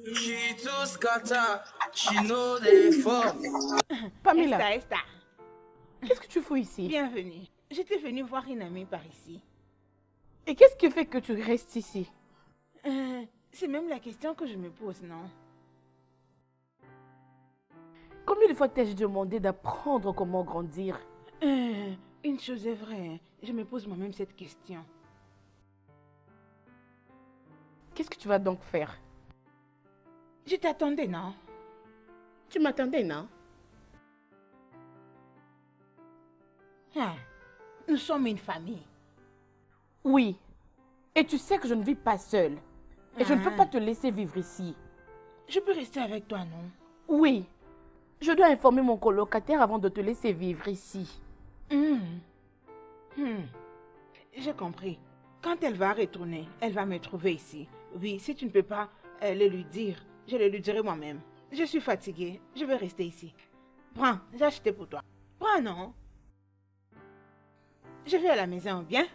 She too scatter, she know the form. Pamela, Esther, qu'est-ce que tu fous ici? bienvenue. J'étais venue voir une amie par ici. Et qu'est-ce qui fait que tu restes ici? C'est même la question que je me pose, non? Combien de fois t'ai-je demandé d'apprendre comment grandir? Une chose est vraie, je me pose moi-même cette question. Qu'est-ce que tu vas donc faire? Je t'attendais, non? Tu m'attendais, non? Ah, nous sommes une famille. Oui. Et tu sais que je ne vis pas seule. Et je ne peux pas te laisser vivre ici. Je peux rester avec toi, non? Oui. Je dois informer mon colocataire avant de te laisser vivre ici. J'ai compris. Quand elle va retourner, elle va me trouver ici. Oui, si tu ne peux pas le lui dire, je le lui dirai moi-même. Je suis fatiguée, je vais rester ici. Prends, j'ai acheté pour toi. Prends, non? Je vais à la maison, bien?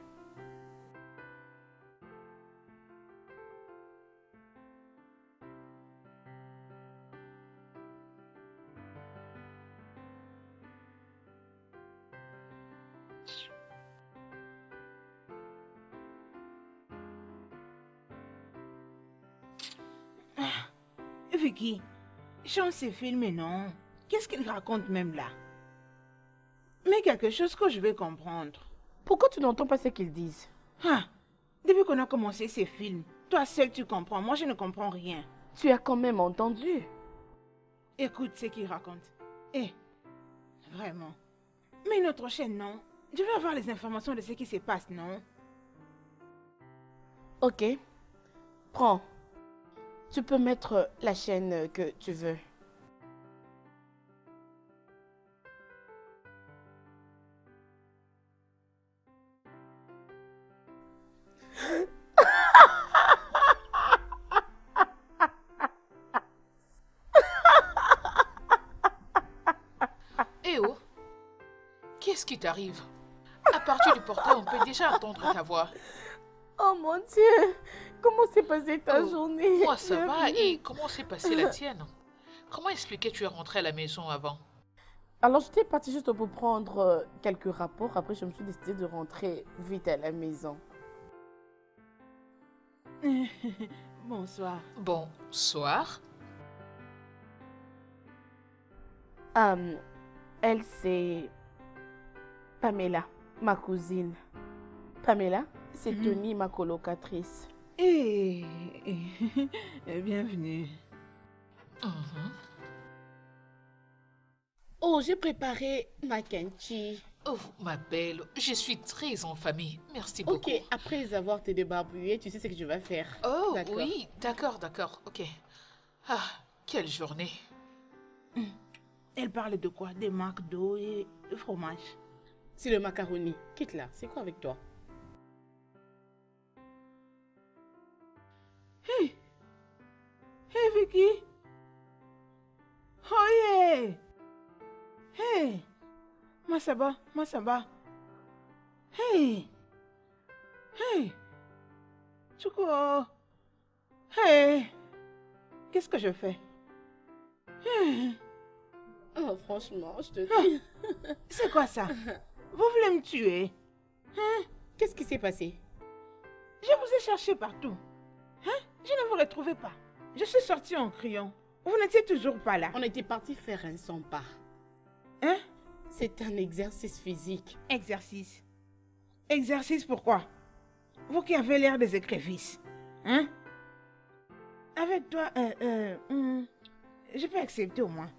Vicky, Sean s'est filmé, non? Qu'est-ce qu'il raconte même là? Mais quelque chose que je vais comprendre. Pourquoi tu n'entends pas ce qu'ils disent? Ah, depuis qu'on a commencé ces films, toi seul tu comprends, moi je ne comprends rien. Tu as quand même entendu. Écoute ce qu'il raconte. Eh, vraiment. Mais une autre chaîne, non? Je veux avoir les informations de ce qui se passe, non? Ok. Prends. Tu peux mettre la chaîne que tu veux. Eh oh, qu'est-ce qui t'arrive? À partir du portail, on peut déjà entendre ta voix. Oh mon Dieu! Comment s'est passée ta Oh, journée? Moi, ça va. Et comment s'est passée la tienne? Comment expliquer que tu es rentrée à la maison avant? Alors, j'étais partie juste pour prendre quelques rapports. Après, je me suis décidée de rentrer vite à la maison. Bonsoir. Bonsoir. Elle, c'est Pamela, ma cousine. Pamela, c'est Tony, ma colocatrice. Bienvenue. Mhm. Oh, j'ai préparé ma kimchi. Oh, ma belle, je suis très en famille. Merci beaucoup. Ok, après avoir te débarbouillé, tu sais ce que je vais faire. Oh, D'accord. oui, d'accord, ok. Ah, quelle journée. Elle parle de quoi? Des marques d'eau et de fromage. C'est le macaroni. Quitte là, c'est quoi avec toi? Hey Vicky! Oh yeah! Hey! Masaba. Hey! Chuko! Hey! Qu'est-ce que je fais? Oh, franchement, je te dis. C'est quoi ça? Vous voulez me tuer? Qu'est-ce qui s'est passé? Je vous ai cherché partout. Je ne vous retrouvais pas. Je suis sortie en criant. Vous n'étiez toujours pas là. On était parti faire un 100 pas. Hein? C'est un exercice physique. Exercice. Exercice pourquoi? Vous qui avez l'air des écrevisses. Hein? Avec toi, je peux accepter au moins.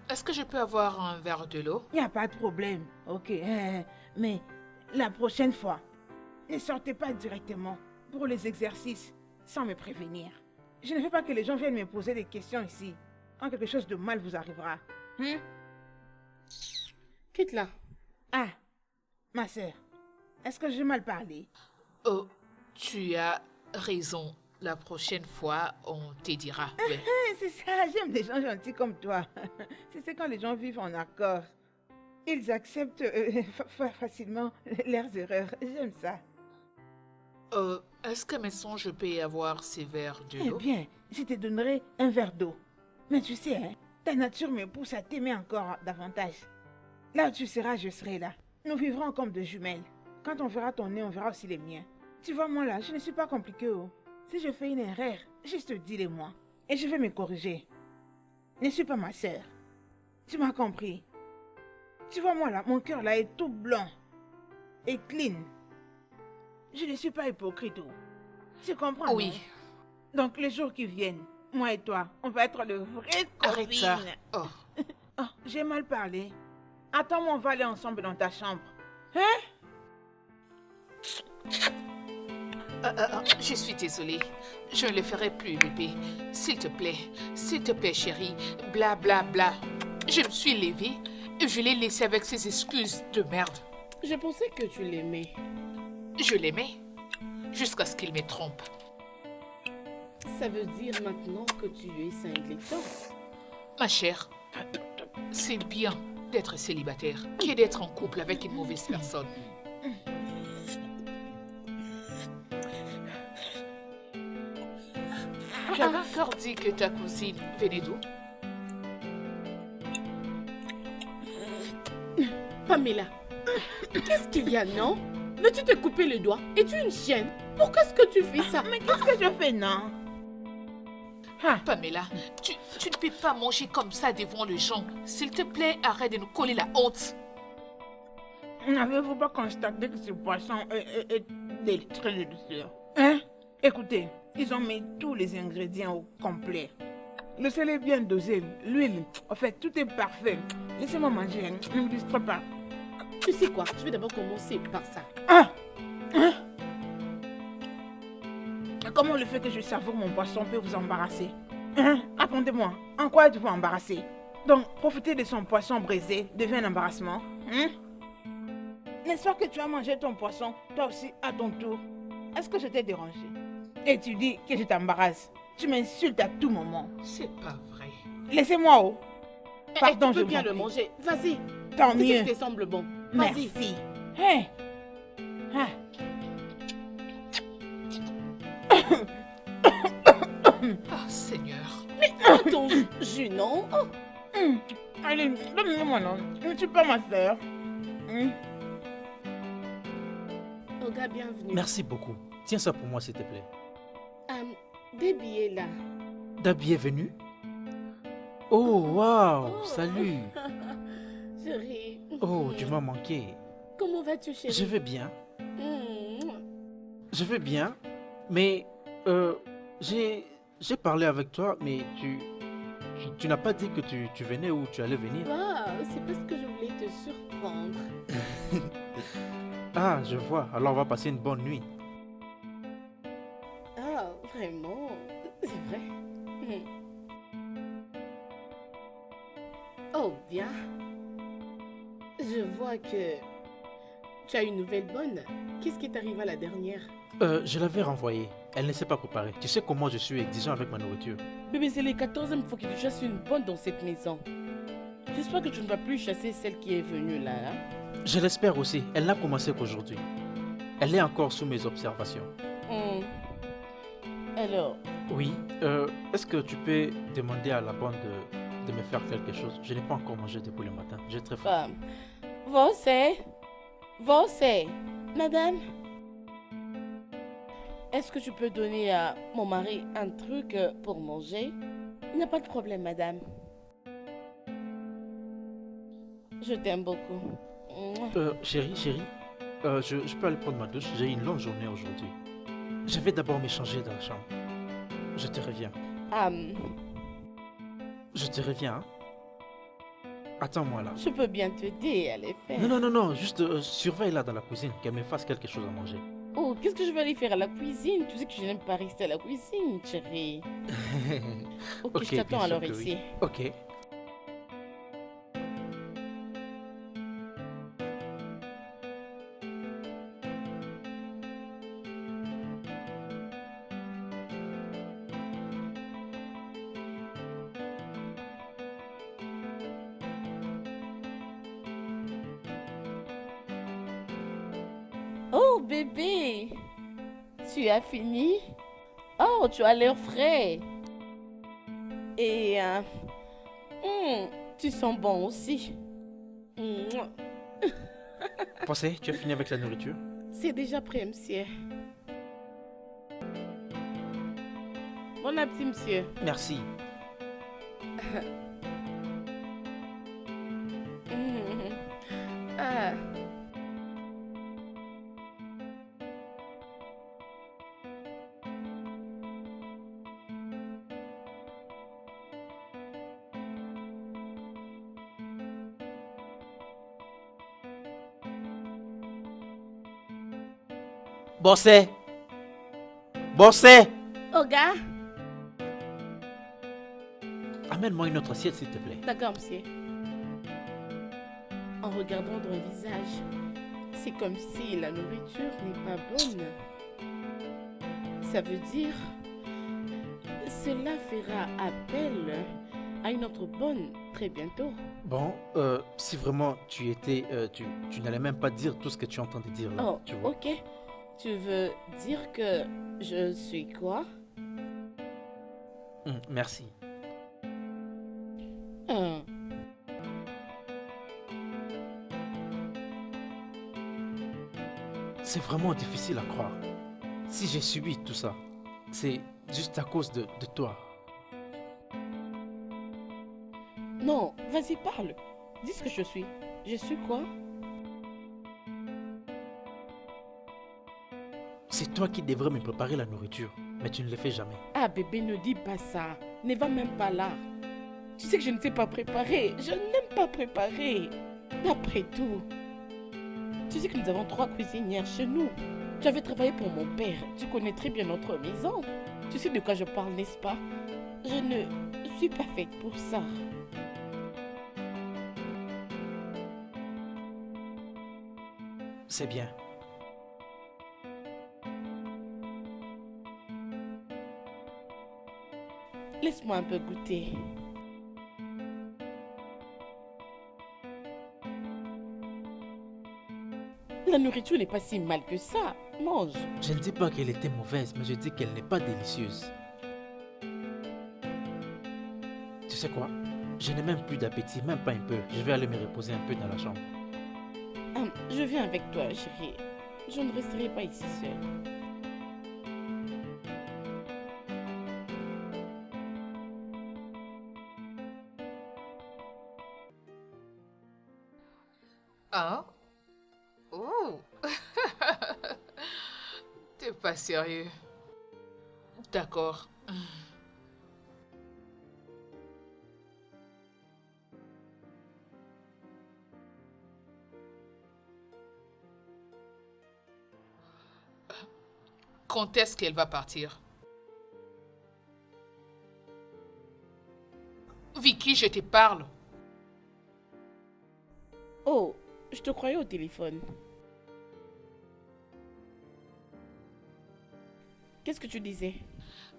Est-ce que je peux avoir un verre de l'eau? Il n'y a pas de problème. Ok. Mais la prochaine fois, ne sortez pas directement pour les exercices sans me prévenir. Je ne veux pas que les gens viennent me poser des questions ici quand quelque chose de mal vous arrivera. Hein? Quitte là. Ah, ma sœur, est-ce que j'ai mal parlé? Oh, tu as raison. La prochaine fois, on te dira. Ouais. C'est ça, j'aime les gens gentils comme toi. C'est quand les gens vivent en accord. Ils acceptent facilement leurs erreurs. J'aime ça. Est-ce que maintenant je peux avoir ces verres de Eh l'eau? bien, je te donnerai un verre d'eau. Mais tu sais, hein, ta nature me pousse à t'aimer encore davantage. Là où tu seras, je serai là. Nous vivrons comme deux jumelles. Quand on verra ton nez, on verra aussi les miens. Tu vois, moi là, je ne suis pas compliquée. Oh. Si je fais une erreur, juste dis-le-moi. Et je vais me corriger. Ne suis pas ma sœur. Tu m'as compris. Tu vois, moi là, mon cœur là est tout blanc. Et clean. Je ne suis pas hypocrite. Oh. Tu comprends? Oui. Non? Donc les jours qui viennent, moi et toi, on va être le vrai Arrête ça. copines. Oh. Oh, j'ai mal parlé. Attends-moi, on va aller ensemble dans ta chambre. Hein? Je suis désolée. Je ne le ferai plus, bébé. S'il te plaît, chérie. Bla bla bla. Je me suis levée et je l'ai laissé avec ses excuses de merde. Je pensais que tu l'aimais. Je l'aimais jusqu'à ce qu'il me trompe. Ça veut dire maintenant que tu es Saint-Gléton. Ma chère, c'est bien d'être célibataire que d'être en couple avec une mauvaise personne. Tu avais encore dit que ta cousine venait d'où? Pamela, qu'est-ce qu'il y a, non? Veux-tu te couper le doigt? Es-tu une chienne? Pourquoi est-ce que tu fais ça? Mais qu'est-ce que je fais, non? Ah, Pamela, tu ne peux pas manger comme ça devant les gens. S'il te plaît, arrête de nous coller la honte. n'avez-vous pas constaté que ce poisson est très délicieux? Hein? Écoutez, ils ont mis tous les ingrédients au complet. Le sel est bien dosé, l'huile, en fait, tout est parfait. Laissez-moi manger, hein. Ne me distrais pas. Tu sais quoi? Je vais d'abord commencer par ça. Ah! Hein? Comment le fait que je savoure mon poisson peut vous embarrasser? Hein? Répondez-moi, en quoi êtes-vous embarrassé? Donc, profiter de son poisson brisé devient un embarrassement? Hein? N'est-ce pas que tu as mangé ton poisson, toi aussi, à ton tour? Est-ce que je t'ai dérangé? Et tu dis que je t'embarrasse. Tu m'insultes à tout moment. C'est pas vrai. Laissez-moi, oh. Pardon, tu je peux bien vous en le prie. manger. Vas-y. Tant Fais ce mieux. qui te semble bon. Vas-y. Merci. Hein? Ah. Ah, Seigneur. Ton jus, non? Oh, Allez, donne-le-moi, non. Je ne suis pas ma soeur. Olga, bienvenue. Merci beaucoup. Tiens ça pour moi, s'il te plaît. Des billets là. Dabi est venu? Oh, waouh, Oh. salut. Chérie. Oh, tu m'as manqué. Comment vas-tu, chérie? Je vais bien. Mm. Je vais bien. Mais, j'ai parlé avec toi, mais tu n'as pas dit que tu venais ou tu allais venir. Waouh, c'est parce que je voulais te surprendre. Ah, je vois. Alors, on va passer une bonne nuit. Ah, vraiment? C'est vrai? Mm. Oh, bien. Je vois que tu as une nouvelle bonne. Qu'est-ce qui t'arrive à la dernière? Je l'avais renvoyée. Elle ne s'est pas préparée. Tu sais comment je suis exigeant avec ma nourriture. Bébé, c'est les 14e fois que tu chasses une bonne dans cette maison. J'espère que tu ne vas plus chasser celle qui est venue là. Hein? Je l'espère aussi. Elle n'a commencé qu'aujourd'hui. Elle est encore sous mes observations. Mm. Alors, Oui, est-ce que tu peux demander à la bonne de me faire quelque chose? Je n'ai pas encore mangé depuis le matin. J'ai très faim. Você, madame, est-ce que tu peux donner à mon mari un truc pour manger? Il n'y a pas de problème, madame. Je t'aime beaucoup. Mouah. Chérie, je peux aller prendre ma douche. J'ai eu une longue journée aujourd'hui. Je vais d'abord m'échanger dans la chambre. Je te reviens. Je te reviens. Hein? Attends-moi là. Je peux bien t'aider à les faire. Non. Juste surveille là dans la cuisine, qu'elle me fasse quelque chose à manger. Oh, qu'est-ce que je vais aller faire à la cuisine? Tu sais que je n'aime pas rester à la cuisine, chérie. Ok, je t'attends bien sûr alors que ici. oui. Ok. Oh, bébé! Tu as fini? Oh, tu as l'air frais. Et tu sens bon aussi. Mouah. Pensez, tu as fini avec la nourriture? C'est déjà prêt, monsieur. Bon appétit, monsieur. Merci. Ah. Bossé! Bossé! Oga? Amène-moi une autre assiette, s'il te plaît. D'accord, monsieur. En regardant ton visage, c'est comme si la nourriture n'est pas bonne. Ça veut dire, cela fera appel à une autre bonne très bientôt. Bon, si vraiment tu étais... tu n'allais même pas dire tout ce que tu es en train de dire là, Oh, tu vois. ok. Tu veux dire que je suis quoi? Merci. Hum. C'est vraiment difficile à croire. Si j'ai subi tout ça, c'est juste à cause de toi. Non, vas-y, parle. Dis ce que je suis. Je suis quoi? C'est toi qui devrais me préparer la nourriture, mais tu ne le fais jamais. Ah bébé, ne dis pas ça. Ne va même pas là. Tu sais que je ne sais pas préparer. Je n'aime pas préparer. Après tout, tu sais que nous avons 3 cuisinières chez nous. J'avais travaillé pour mon père. Tu connais très bien notre maison. Tu sais de quoi je parle, n'est-ce pas? Je ne suis pas faite pour ça. C'est bien. Laisse-moi un peu goûter. La nourriture n'est pas si mal que ça. Mange. Je ne dis pas qu'elle était mauvaise, mais je dis qu'elle n'est pas délicieuse. Tu sais quoi? Je n'ai même plus d'appétit, même pas un peu. Je vais aller me reposer un peu dans la chambre. Je viens avec toi, chérie. Je ne resterai pas ici seule. Hein? Oh! T'es pas sérieux. D'accord. Quand est-ce qu'elle va partir? Vicky, je te parle. Oh, je te croyais au téléphone. Qu'est-ce que tu disais?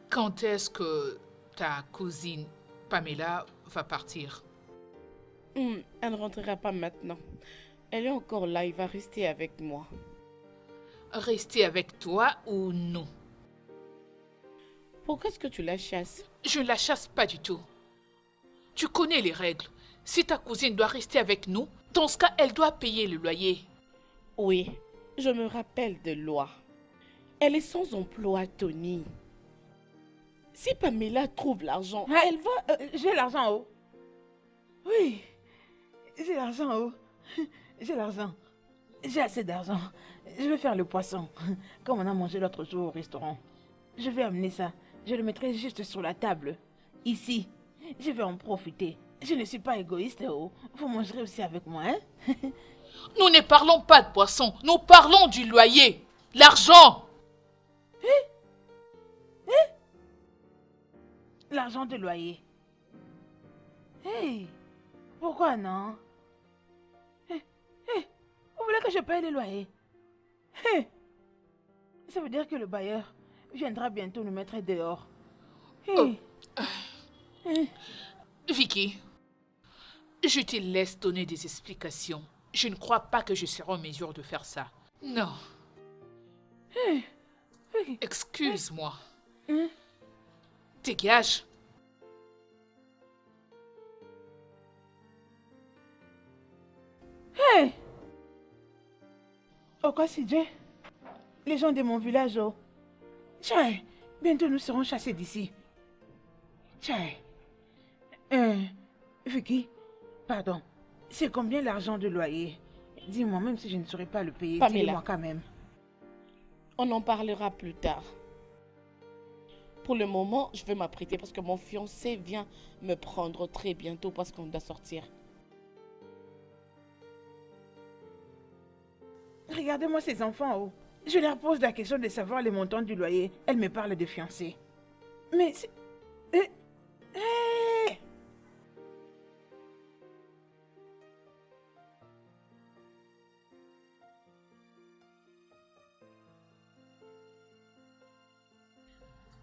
Quand est-ce que ta cousine Pamela va partir? Elle ne rentrera pas maintenant. Elle est encore là, il va rester avec moi. Rester avec toi ou non? Pourquoi est-ce que tu la chasses? Je ne la chasse pas du tout. Tu connais les règles. Si ta cousine doit rester avec nous, dans ce cas, elle doit payer le loyer. Oui, je me rappelle de loi. Elle est sans emploi, Tony. Si Pamela trouve l'argent, elle va... J'ai l'argent en haut. Oui, j'ai l'argent en haut. J'ai l'argent. J'ai assez d'argent. Je vais faire le poisson, comme on a mangé l'autre jour au restaurant. Je vais amener ça. Je le mettrai juste sur la table. Ici. Je vais en profiter. Je ne suis pas égoïste, oh. Vous mangerez aussi avec moi, hein? Nous ne parlons pas de poisson. Nous parlons du loyer. L'argent. L'argent de loyer. Hey, pourquoi non? Vous voulez que je paye le loyer? Ça veut dire que le bailleur viendra bientôt nous mettre dehors. Vicky, je te laisse donner des explications. Je ne crois pas que je serai en mesure de faire ça. Non. Oui. Excuse-moi. Hein? Dégage. Hey! Oh, quoi, c'est Dieu? Les gens de mon village, oh. Tiens, bientôt nous serons chassés d'ici. Tiens. Vicky, pardon. C'est combien l'argent de loyer? Dis-moi, même si je ne saurais pas le payer, Pamela. dis-le-moi quand même. On en parlera plus tard. Pour le moment, je vais m'apprêter parce que mon fiancé vient me prendre très bientôt parce qu'on doit sortir. Regardez-moi ces enfants, oh. Je leur pose la question de savoir les montants du loyer. Elles me parlent de fiancé. Mais c'est... Eh, eh.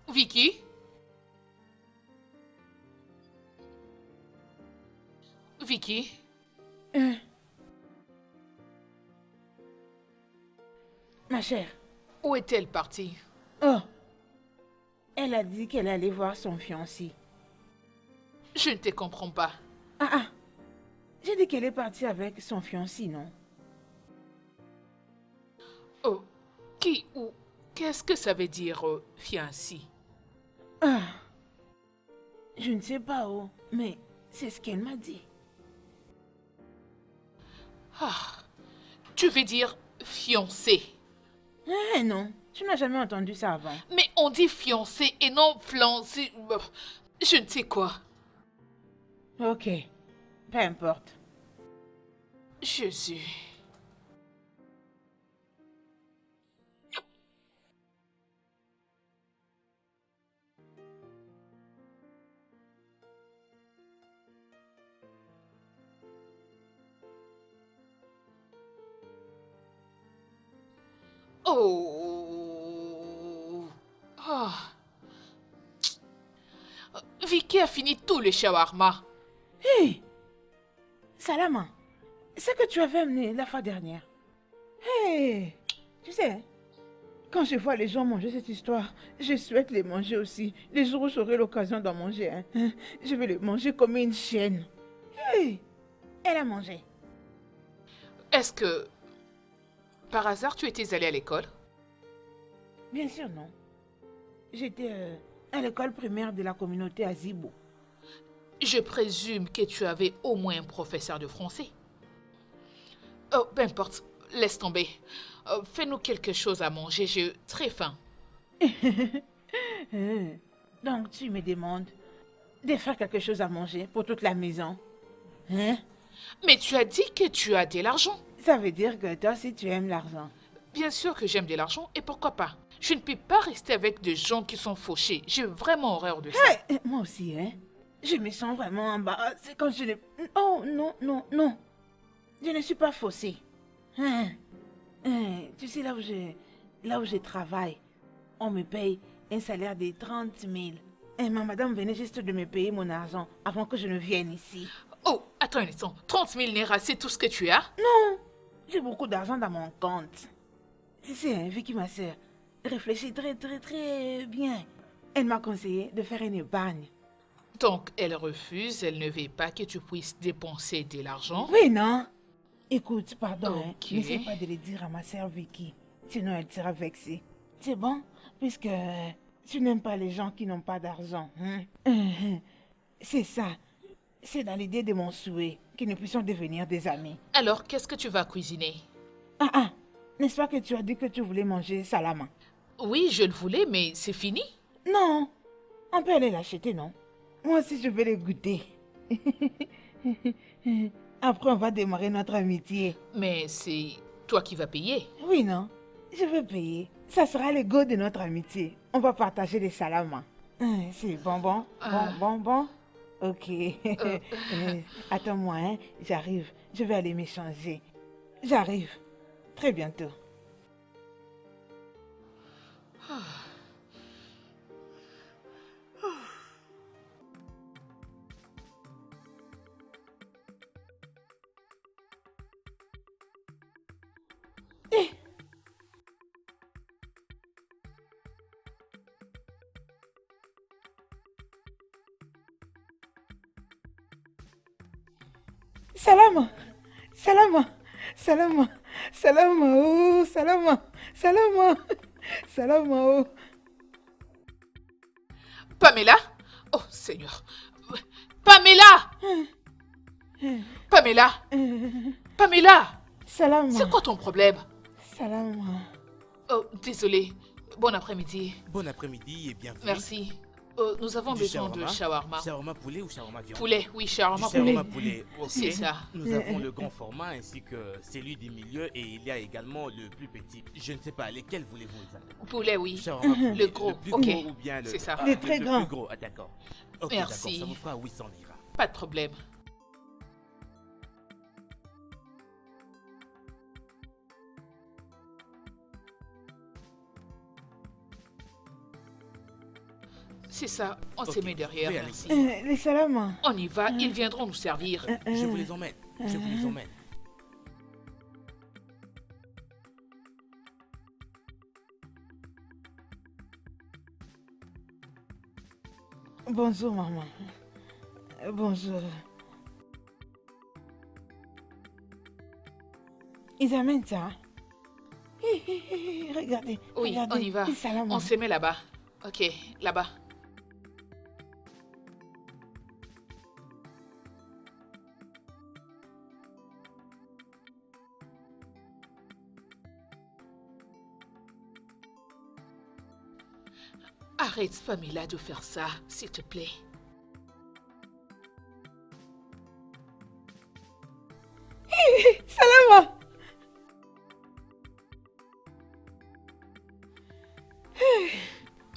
Vicky? Vicky? Ma chère, Où est-elle partie? oh, elle a dit qu'elle allait voir son fiancé. Je ne te comprends pas. Ah, j'ai dit qu'elle est partie avec son fiancé, non? Oh, qui ou qu'est-ce que ça veut dire, fiancé? Ah, je ne sais pas, oh, mais c'est ce qu'elle m'a dit. Ah, tu veux dire fiancé? Eh non, tu n'as jamais entendu ça avant. Mais on dit fiancé et non flancé. Je ne sais quoi. Ok, peu importe. Jésus. Oh. Ah. Vicky a fini tout le shawarma. Hé, Salama, c'est que tu avais amené la fois dernière. Hé, tu sais, quand je vois les gens manger cette histoire, je souhaite les manger aussi. Les jours où j'aurai l'occasion d'en manger, hein, je vais les manger comme une chienne. Hé, elle a mangé. Est-ce que, par hasard, tu étais allée à l'école? Bien sûr, non. J'étais à l'école primaire de la communauté à Zibo. Je présume que tu avais au moins un professeur de français. Oh, peu importe, laisse tomber. Fais-nous quelque chose à manger, j'ai très faim. Donc tu me demandes de faire quelque chose à manger pour toute la maison. Hein? Mais tu as dit que tu as de l'argent. Ça veut dire que toi aussi tu aimes l'argent. Bien sûr que j'aime de l'argent et pourquoi pas. Je ne peux pas rester avec des gens qui sont fauchés. J'ai vraiment horreur de ça. Moi aussi, hein. Je me sens vraiment embarrassée quand je ne... Oh, non, non, non. Je ne suis pas faussée. Hein? Tu sais, là où je travaille, on me paye un salaire de 30 000. Et ma madame venait juste de me payer mon argent avant que je ne vienne ici. Oh, attends un instant. 30 000 Naira, c'est tout ce que tu as? Non, j'ai beaucoup d'argent dans mon compte. Tu sais, hein, Vicky, ma soeur, réfléchis très, très, très bien. Elle m'a conseillé de faire une épargne. Donc, elle refuse, elle ne veut pas que tu puisses dépenser de l'argent? Oui, non? Écoute, pardon, hein, Ok. n'essaie pas de le dire à ma sœur Vicky, sinon elle sera vexée. C'est bon, puisque tu n'aimes pas les gens qui n'ont pas d'argent. Hein? C'est ça. C'est dans l'idée de mon souhait que nous puissions devenir des amis. Alors, qu'est-ce que tu vas cuisiner? N'est-ce pas que tu as dit que tu voulais manger salama? Oui, je le voulais, mais c'est fini. Non, on peut aller l'acheter, non? Moi aussi, je vais le goûter. Après, on va démarrer notre amitié. Mais c'est toi qui vas payer. Oui, non? Je vais payer. Ça sera le goût de notre amitié. On va partager les salamas. C'est bon. Ok. Attends-moi, hein. J'arrive. Je vais aller m'échanger. J'arrive. Très bientôt. Salama. Salama. Salama. Salama. Oh, salama. Salama. Salama. Oh. Pamela? Oh, Seigneur. Pamela! Pamela! Pamela! Salama. C'est quoi ton problème? Salama. Oh, désolé. Bon après-midi. Bon après-midi et bienvenue. Merci. Nous avons Du besoin de shawarma. Shawarma poulet ou shawarma viande? Poulet, oui, shawarma Du poulet. shawarma poulet, ok. C'est ça. Nous avons le grand format ainsi que celui du milieu et il y a également le plus petit. Je ne sais pas, lesquels voulez-vous exactement? Poulet, oui. Shawarma poulet, Le gros, plus ok. gros ou bien le... C'est ça. Le très grand. plus gros, ah, d'accord. Ok, Merci. d'accord, ça vous fera 800 livres. Pas de problème. C'est ça, on se Ok, met derrière, oui, merci. Les salama. On y va, ils viendront nous servir. Je vous les emmène, je vous les emmène. Bonjour, maman. Bonjour. Ils amènent ça. Regardez. Oui, regardez. on y va. Les salama. On se met là-bas. Ok, là-bas. Arrête, Pamela, de faire ça, s'il te plaît. Salama.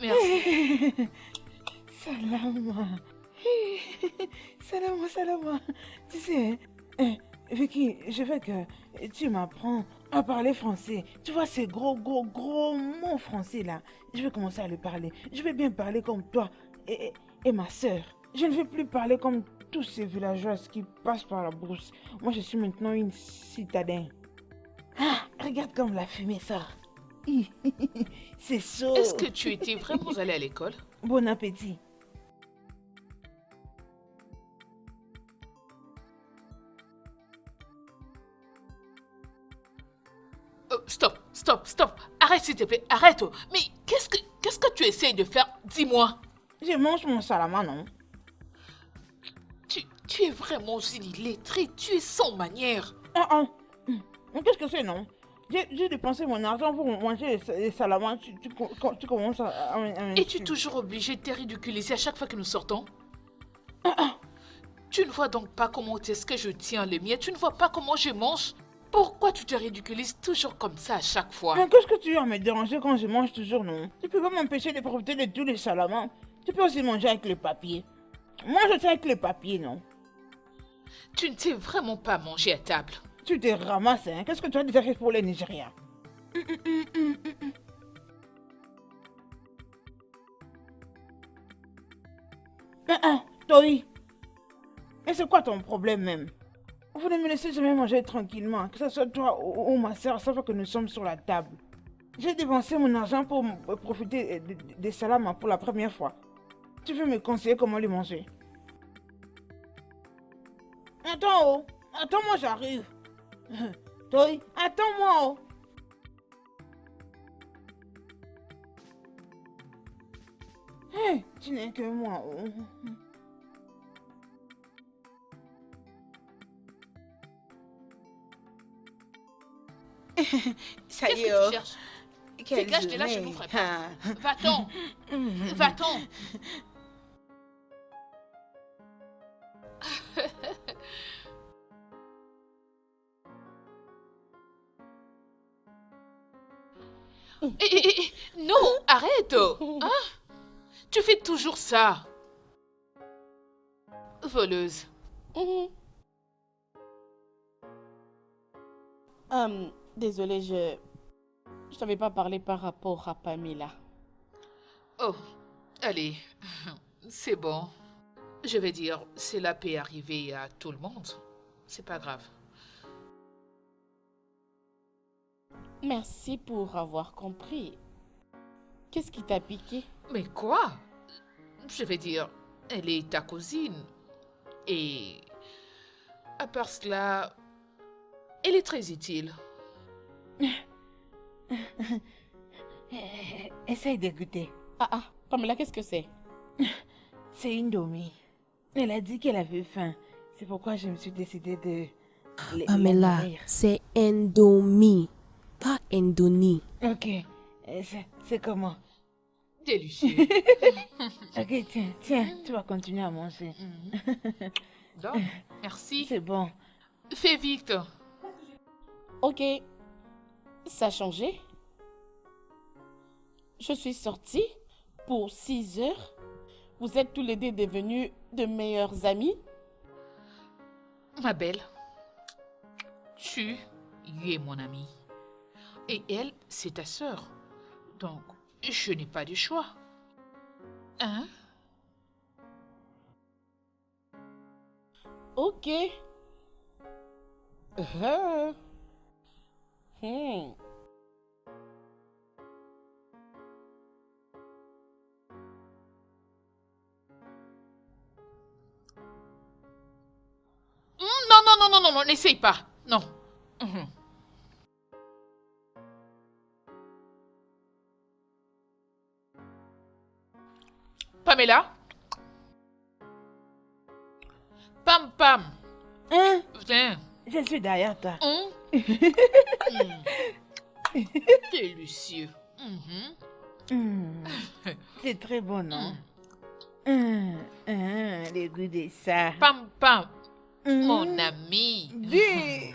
Merci. Salama. Salama, salama. Tu sais, Vicky, je veux que tu m'apprends à parler français. Tu vois ces gros mots français là. Je vais commencer à le parler. Je vais bien parler comme toi et ma sœur. Je ne veux plus parler comme tous ces villageoises qui passent par la brousse. Moi, je suis maintenant une citadine. Ah, regarde comme la fumée sort. C'est chaud. Est-ce que tu étais vraiment allé à l'école? Bon appétit. Stop, stop, stop. Arrête, s'il te plaît, arrête. Mais qu'est-ce que tu essayes de faire? Dis-moi. Je mange mon salama, non? Tu es vraiment une illettrée, tu es sans manière. Mais qu'est-ce que c'est, non? J'ai dépensé mon argent pour manger les salamans. Tu commences à Es-tu toujours obligé de te ridiculiser à chaque fois que nous sortons? Tu ne vois donc pas comment est-ce que je tiens les miens? Tu ne vois pas comment je mange? Pourquoi tu te ridiculises toujours comme ça à chaque fois? Mais qu'est-ce que tu as à me déranger quand je mange toujours, non? Tu peux pas m'empêcher de profiter de tous les salamans. Tu peux aussi manger avec le papier. Mange ça avec le papier, non? Tu ne sais vraiment pas manger à table. Tu te ramasses, hein? Qu'est-ce que tu as déjà fait pour les Nigériens? Tori. Mais c'est quoi ton problème même? Vous ne me laissez jamais manger tranquillement, que ce soit toi ou ma soeur, chaque fois que nous sommes sur la table. J'ai dépensé mon argent pour profiter des salamas pour la première fois. Tu veux me conseiller comment les manger? Attends, oh. Attends-moi, j'arrive. Toi, attends-moi, oh. Hey, tu n'es que moi, oh. Ça Qu'est-ce y est, que oh. tu cherches? Quelle Dégage de là, je journée. n'ouvre pas. Ah. Va-t'en. Va-t'en. Non, arrête. Hein? Tu fais toujours ça. Voleuse. Désolée, je t'avais pas parlé par rapport à Pamela. Oh, allez, c'est bon. Je vais dire, cela peut arriver à tout le monde. C'est pas grave. Merci pour avoir compris. Qu'est-ce qui t'a piqué? Mais quoi? Je vais dire, elle est ta cousine. Et À part cela, elle est très utile. Essaye d'écouter. Ah, Pamela, qu'est-ce que c'est? C'est une Domi. Elle a dit qu'elle avait faim. C'est pourquoi je me suis décidée de... Pamela, c'est Indomie, pas Indonie. Ok. C'est comment? Délicieux. Ok, tiens, tu vas continuer à manger. Donc, merci. C'est bon. Fais vite. Ok. Ça a changé. Je suis sortie pour 6 heures. Vous êtes tous les deux devenus de meilleurs amis. Ma belle, tu es mon amie. Et elle, c'est ta sœur. Donc, je n'ai pas de choix. Hein? Ok. Hmm. Non, n'essaye pas. Non. Mhm. Pamela? Pam. Hein? Viens. Je suis derrière toi. Hum? Délicieux. Mhm. C'est très bon, non? Le goût de ça. Pam. Mon ami. Dis.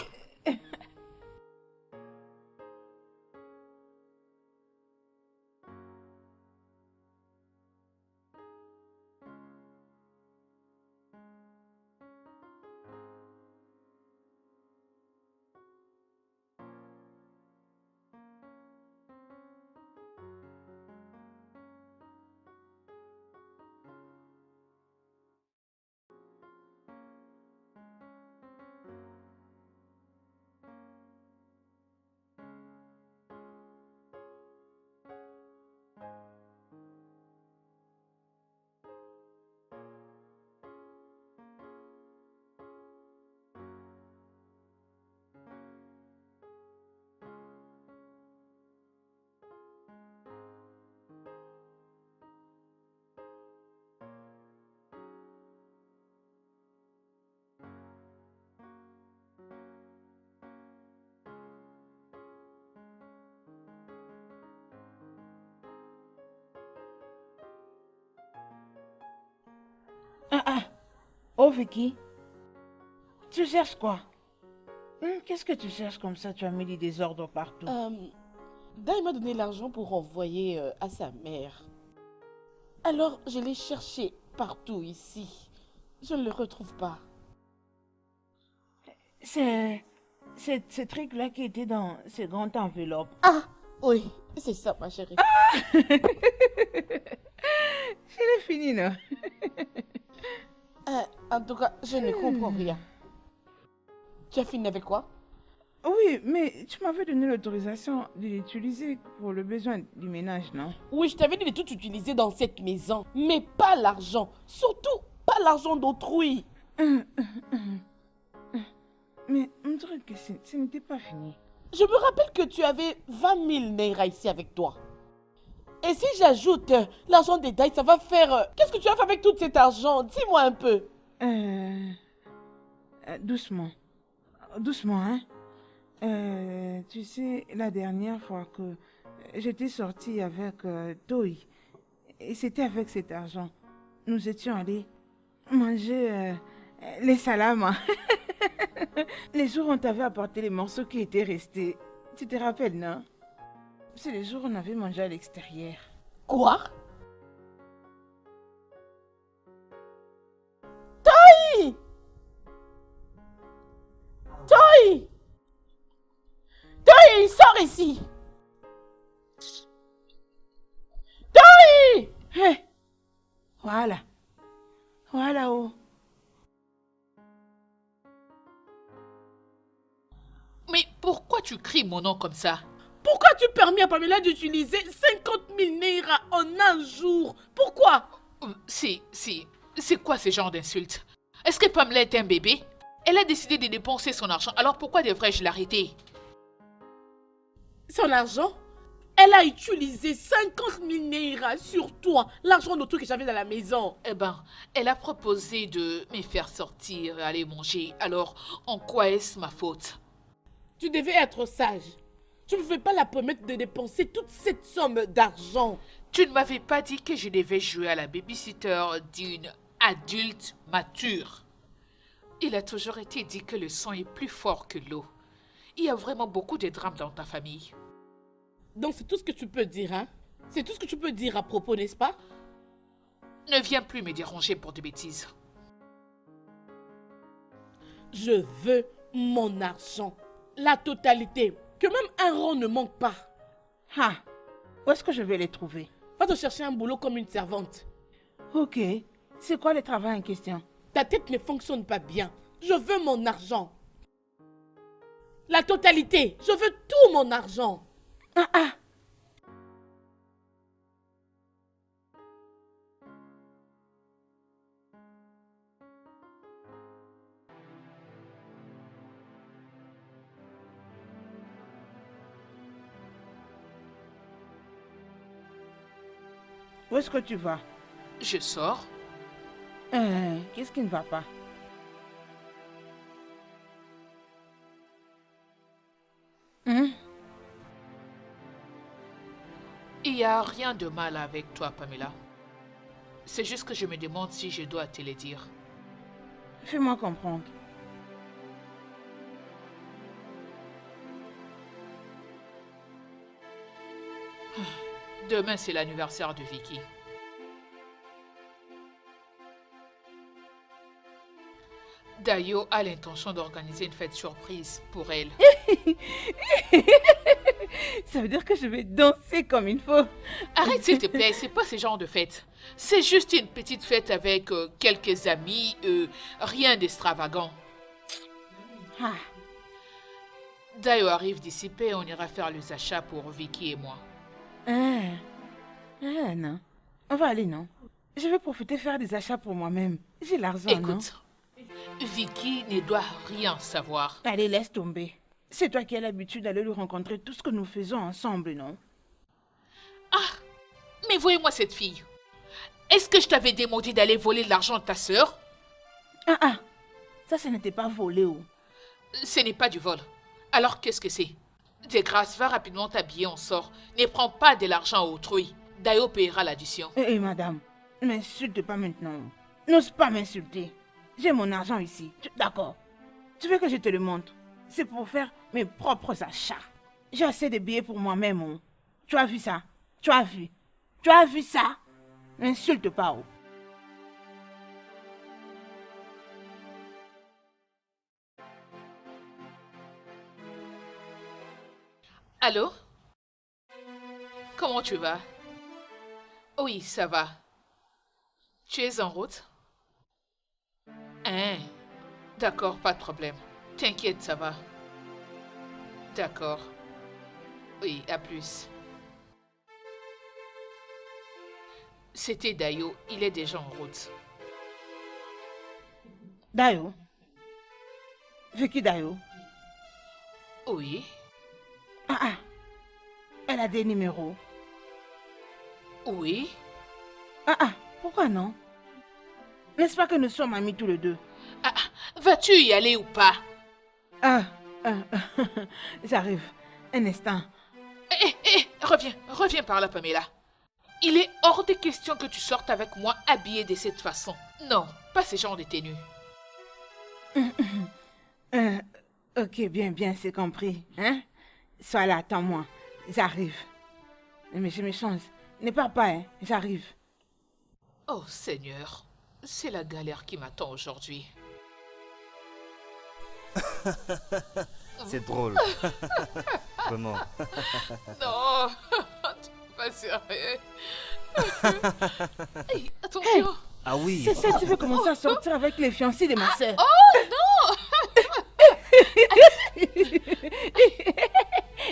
Oh Vicky, tu cherches quoi? Qu'est-ce que tu cherches comme ça? Tu as mis des désordres partout. Dai m'a donné l'argent pour envoyer à sa mère. Alors, je l'ai cherché partout ici. Je ne le retrouve pas. C'est ce truc-là qui était dans ces grandes enveloppes. Ah, oui, c'est ça, ma chérie. Je l'ai fini, non? En tout cas, je ne comprends rien. Tu as fini avec quoi? Oui, mais tu m'avais donné l'autorisation de l'utiliser pour le besoin du ménage, non? Oui, je t'avais dit de tout utiliser dans cette maison, mais pas l'argent. Surtout, pas l'argent d'autrui. Mais on dirait que ce n'était pas fini. Je me rappelle que tu avais 20 000 naira ici avec toi. Et si j'ajoute l'argent des Dai, ça va faire... Qu'est-ce que tu as fait avec tout cet argent? Dis-moi un peu. Doucement. Doucement, hein? Tu sais, la dernière fois que j'étais sortie avec Toi, et c'était avec cet argent, nous étions allés manger les salamas. Les jours où on t'avait apporté les morceaux qui étaient restés. Tu te rappelles, non? C'est les jours où on avait mangé à l'extérieur. Quoi? Toi! Toi! Toi, sors ici! Toi! Hé! Voilà. Voilà où. Mais pourquoi tu cries mon nom comme ça? Pourquoi tu permets à Pamela d'utiliser 50 000 naira en un jour? Pourquoi? C'est quoi ce genre d'insulte? Est-ce que Pamela est un bébé? Elle a décidé de dépenser son argent, alors pourquoi devrais-je l'arrêter? Son argent? Elle a utilisé 50 000 naira sur toi, l'argent d'autrui que j'avais dans la maison. Eh ben, elle a proposé de me faire sortir et aller manger. Alors, en quoi est-ce ma faute? Tu devais être sage. Tu ne pouvais pas la permettre de dépenser toute cette somme d'argent. Tu ne m'avais pas dit que je devais jouer à la babysitter d'une adulte mature. Il a toujours été dit que le sang est plus fort que l'eau. Il y a vraiment beaucoup de drames dans ta famille. Donc c'est tout ce que tu peux dire, hein? C'est tout ce que tu peux dire à propos, n'est-ce pas? Ne viens plus me déranger pour des bêtises. Je veux mon argent. La totalité. Que même un rond ne manque pas. Ah, où est-ce que je vais les trouver? Va te chercher un boulot comme une servante. Ok. C'est quoi le travail en question? Ta tête ne fonctionne pas bien. Je veux mon argent. La totalité. Je veux tout mon argent. Ah ah. Où est-ce que tu vas? Je sors. Qu'est-ce qui ne va pas? Il n'y a rien de mal avec toi, Pamela. C'est juste que je me demande si je dois te le dire. Fais-moi comprendre. Demain, c'est l'anniversaire de Vicky. Dayo a l'intention d'organiser une fête surprise pour elle. Ça veut dire que je vais danser comme il faut. Arrête s'il te plaît, c'est pas ce genre de fête. C'est juste une petite fête avec quelques amis, rien d'extravagant. Ah, Dayo arrive d'ici peu et on ira faire les achats pour Vicky et moi. non. On va aller, non? Je vais profiter faire des achats pour moi-même. J'ai l'argent, non? Écoute, Vicky ne doit rien savoir. Allez, laisse tomber. C'est toi qui as l'habitude d'aller le rencontrer tout ce que nous faisons ensemble, non? Ah, mais voyez-moi cette fille. Est-ce que je t'avais demandé d'aller voler l'argent de ta sœur? Ah, ça n'était pas volé, ou? Ce n'est pas du vol. Alors qu'est-ce que c'est? De grâce, va rapidement t'habiller, on sort. Ne prends pas de l'argent à autrui. Dayo paiera l'addition. Madame, ne m'insulte pas maintenant. N'ose pas m'insulter. J'ai mon argent ici. D'accord. Tu veux que je te le montre? C'est pour faire mes propres achats. J'ai assez de billets pour moi-même. Oh. Tu as vu ça? Tu as vu? Tu as vu ça? N'insulte pas. Oh. Allô? Comment tu vas? Oui, ça va. Tu es en route? Hein? D'accord, pas de problème. T'inquiète, ça va. D'accord. Oui, à plus. C'était Dayo, il est déjà en route. Dayo? Vicky Dayo? Oui. Ah, elle a des numéros. Oui. Ah, pourquoi non? N'est-ce pas que nous sommes amis tous les deux? Ah, vas-tu y aller ou pas? J'arrive. Un instant. Reviens par là, Pamela. Il est hors de question que tu sortes avec moi habillée de cette façon. Non, pas ce genre de tenue. Ok, bien, c'est compris. Hein? Sois là, attends-moi. J'arrive. Mais je me change. Ne pars pas, hein? J'arrive. Oh, Seigneur. C'est la galère qui m'attend aujourd'hui. C'est drôle. Vraiment. Non, pas sérieux. Hey, attention. Ah oui. C'est ça, tu veux commencer à sortir avec les fiancés de ma sœur? Oh non.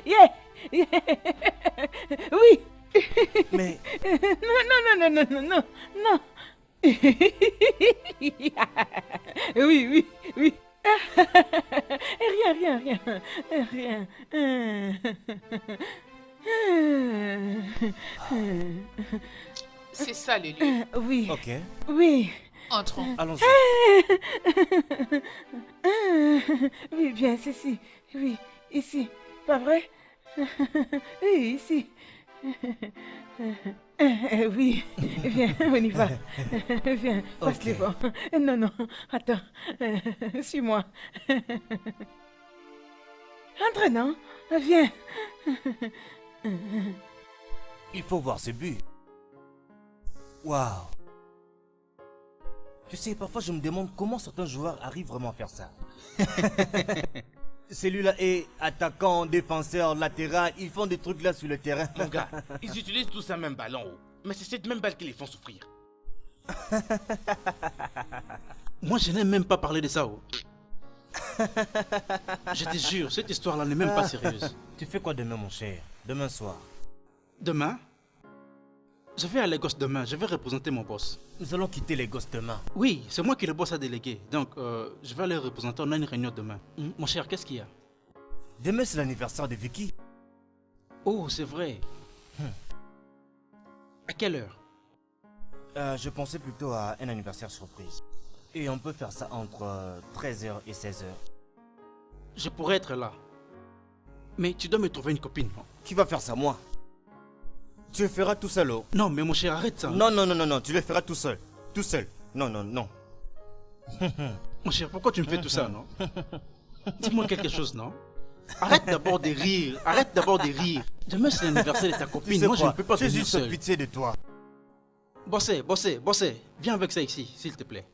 Yeah. Oui. Mais Non. Oui. Rien. C'est ça le lit. Oui, Ok, oui. Entrons. allons-y. Oui, bien, c'est ici. Oui, ici. Pas vrai? Oui, ici. Oui, viens, on y va. Viens, passe Ok. devant. Non, attends. Suis-moi. Entre, non? Viens. Il faut voir ce but. Waouh. Tu sais, parfois je me demande comment certains joueurs arrivent vraiment à faire ça. Celui-là est attaquant, défenseur, latéral, ils font des trucs là sur le terrain. Mon gars, ils utilisent tous un même ballon. Oh. Mais c'est cette même balle qui les font souffrir. Moi, je n'ai même pas parlé de ça. Oh. Je te jure, cette histoire-là n'est même pas sérieuse. Tu fais quoi demain, mon cher? Demain soir. Demain, je vais à Lagos demain. Je vais représenter mon boss. Nous allons quitter les gosses demain. Oui, c'est moi qui le boss à déléguer. Donc, je vais aller représenter. On a une réunion demain. Mon cher, qu'est-ce qu'il y a? Demain, c'est l'anniversaire de Vicky. Oh, c'est vrai. À quelle heure? Je pensais plutôt à un anniversaire surprise. Et on peut faire ça entre 13h et 16h. Je pourrais être là. Mais tu dois me trouver une copine. Non, Qui va faire ça, moi? Tu le feras tout seul, oh. non mais mon cher, arrête ça. Non, tu le feras tout seul. Tout seul. Non. Mon cher, pourquoi tu me fais tout ça, non? Dis-moi quelque chose, non? Arrête d'abord de rire. Arrête d'abord de rire. Demain, c'est l'anniversaire de ta Tu copine. sais Moi, je quoi? ne peux pas J'ai venir juste seul. pitié de toi. Bossé. Viens avec ça ici, s'il te plaît.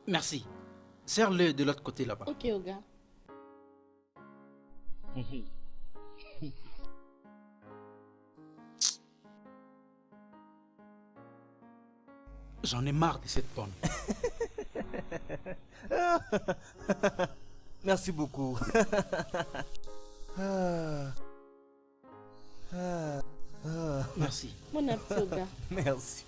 Merci. Serre-le de l'autre côté là-bas. Ok, Oga. J'en ai marre de cette bonne. Merci beaucoup. Merci. Mon appétit, Oga. Merci.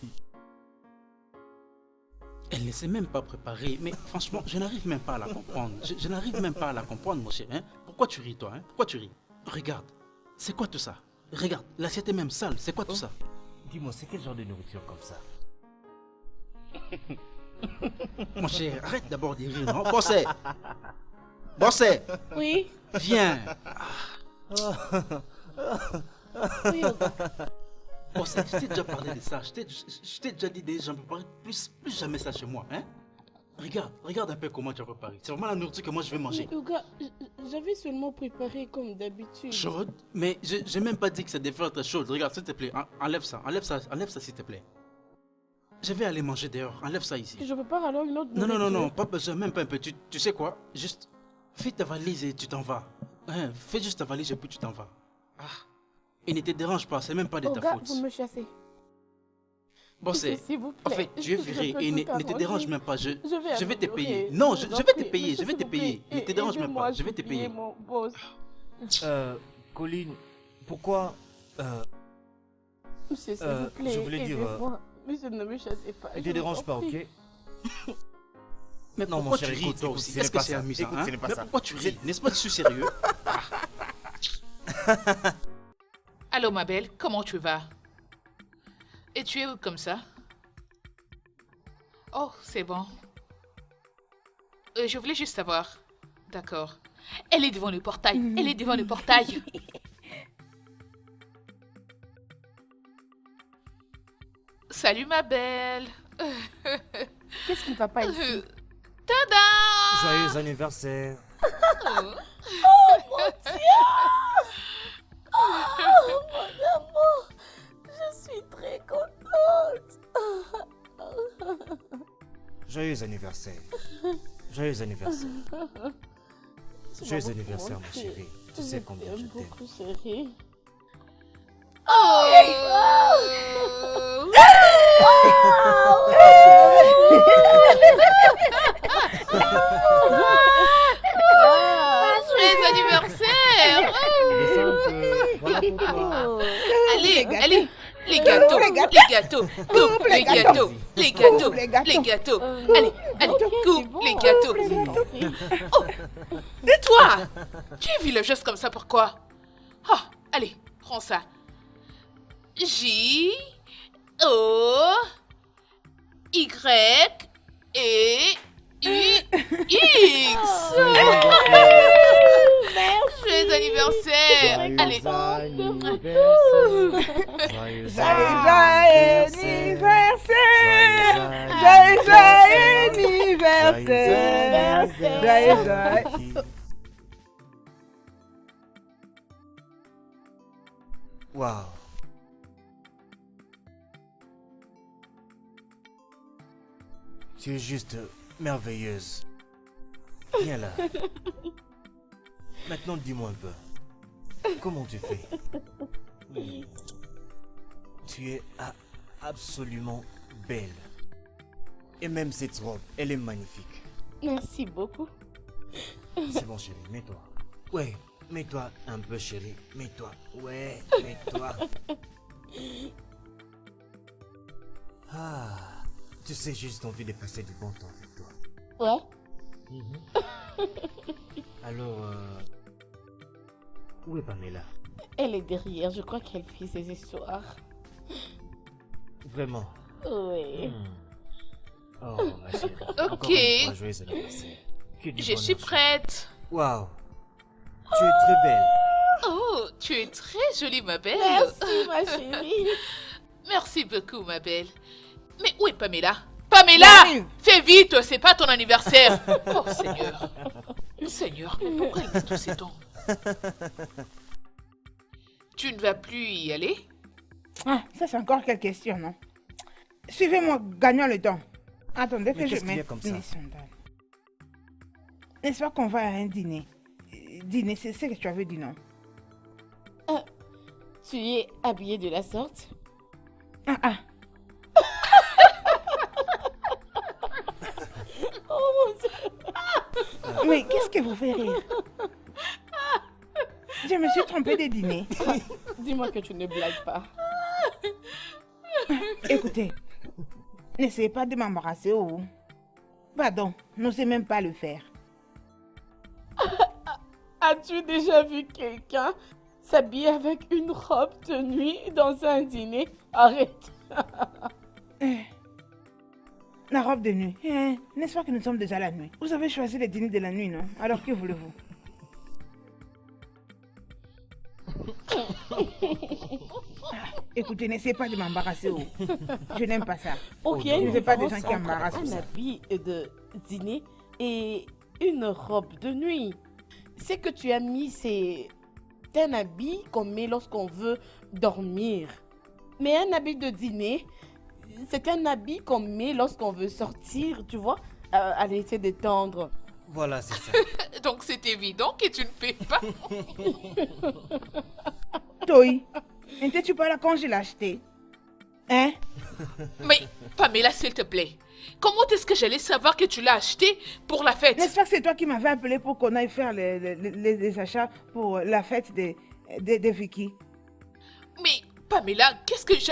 Elle ne s'est même pas préparée, mais franchement, je n'arrive même pas à la comprendre. Je n'arrive même pas à la comprendre, mon cher. Hein? Pourquoi tu ris, toi? Hein? Pourquoi tu ris? Regarde, c'est quoi tout ça? Regarde, l'assiette est même sale, c'est quoi tout ça? Dis-moi, c'est quel genre de nourriture comme ça? Mon cher, arrête d'abord de rire, non? Bossé! Bossé! Oui, Viens! oui, Oga. Bossé, je t'ai déjà parlé de ça. Je t'ai déjà dit des gens préparer plus jamais ça chez moi, hein? Regarde un peu comment tu as préparé. C'est vraiment la nourriture que moi je vais manger. Mais Oga, j'avais seulement préparé comme d'habitude. Chaude? Mais j'ai même pas dit que ça devait être chaude. Regarde, s'il te plaît, enlève ça s'il te plaît. Je vais aller manger dehors, enlève ça ici. Je prépare alors une autre Non, nourriture. pas besoin, même pas un peu. Tu sais quoi? Juste, fais ta valise et tu t'en vas. Hein, fais juste ta valise et puis tu t'en vas. Ah, et ne te dérange pas, c'est même pas de ta Oga, faute. vous me chassez. Bon, c'est... S'il vous En plaît. fait, tu es viré et ne te arranger. dérange même pas. Je vais te améliorer. payer. Non, je vous en vais te prie. payer, je Monsieur, vais te s'il vous payer. plaît, Ne te dérange même aidez-moi pas, je vais à te supplier payer. mon boss. Colline, pourquoi... Monsieur, s'il Euh, vous plaît, je voulais dire, aidez-moi. Monsieur, ne me chassez pas. Ne je te vous dérange en pas, prie. ok? Mais Non, mon pourquoi cher, tu ris, écoute, toi écoute, aussi? ce Est-ce n'est que pas c'est ça. amusant, Écoute, hein? ce n'est pas Mais ça. pourquoi tu ris? N'est-ce pas que je suis sérieux? Allô, ma belle, comment tu vas? Et tu es où comme ça? Oh, c'est bon. Je voulais juste savoir. D'accord. Elle est devant le portail. Elle est devant le portail. Salut, ma belle. Qu'est-ce qui ne va pas ici? Tada! Joyeux anniversaire. Mon amour, je suis très contente. Joyeux anniversaire. Joyeux anniversaire. Joyeux anniversaire, ma chérie. Tu sais combien je t'aime. beaucoup, chérie. Oh! les gâteaux. les gâteaux. Coupe les gâteaux. Les gâteaux. les gâteaux. Les gâteaux. Allez, allez, Ok, c'est coupe bon, les gâteaux. j'ai compris. Tais-toi. Tu es le geste comme ça, pourquoi? Ah, allez, prends ça. J, O, Y, et U, X. Joyeux anniversaire. Allez. Joyeux anniversaire. Joyeux anniversaire. Joyeux. Waouh. Tu es juste merveilleuse. Viens là. Maintenant, dis-moi un peu. Comment tu fais? Tu es absolument belle. Et même cette robe, elle est magnifique. Merci beaucoup. C'est bon, chérie, mets-toi. Ouais, mets-toi un peu, chérie. Mets-toi. Ouais, mets-toi. Ah, tu sais, j'ai juste envie de passer du bon temps avec toi. Ouais, Alors, où est Pamela? elle est derrière. Je crois qu'elle fait ses histoires. Vraiment? Oui. Oh, ma chérie. Ok. Encore une fois, joyeux anniversaire. Que du Je suis bonheur, prête. Waouh, tu es très belle. Oh, tu es très jolie, ma belle. Merci, ma chérie. Merci beaucoup, ma belle. Mais où est Pamela? Pamela! J'arrive. Fais vite, c'est pas ton anniversaire. Oh, Seigneur. Seigneur, mais pourquoi il a tous ces dons? Tu ne vas plus y aller? Ah, ça c'est encore quelle question, non? Suivez-moi, gagnons le temps. Attendez Mais que je qu'est-ce qu'il y a mette comme ça? les sandales. N'est-ce pas qu'on va à un dîner? Dîner, c'est ce que tu avais dit, non? Tu es habillée de la sorte? Ah, ah. Oh mon Dieu. Mais qu'est-ce que vous fait rire? Je me suis trompée de dîner. Dis-moi que tu ne blagues pas. Écoutez, n'essayez pas de m'embarrasser, oh. Pardon, n'osez même pas le faire. As-tu déjà vu quelqu'un s'habiller avec une robe de nuit dans un dîner? Arrête. La robe de nuit. N'est-ce pas que nous sommes déjà la nuit? Vous avez choisi le dîner de la nuit, non? Alors que voulez-vous? Écoutez, n'essayez pas de m'embarrasser, oh. Je n'aime pas ça. Ok, Je ne veux pas des gens différence qui entre embarrassent un tout ça. habit de dîner et une robe de nuit. C'est que tu as mis, c'est un habit qu'on met lorsqu'on veut dormir. Mais un habit de dîner, c'est un habit qu'on met lorsqu'on veut sortir, tu vois, aller se détendre. Voilà, c'est ça. Donc c'est évident que tu ne paies pas. Toi, n'étais-tu pas là quand je l'ai acheté? Hein? Mais Pamela, s'il te plaît, comment est-ce que j'allais savoir que tu l'as acheté pour la fête? N'est-ce pas que c'est toi qui m'avais appelé pour qu'on aille faire les achats pour la fête de Vicky? Mais Pamela, qu'est-ce que je...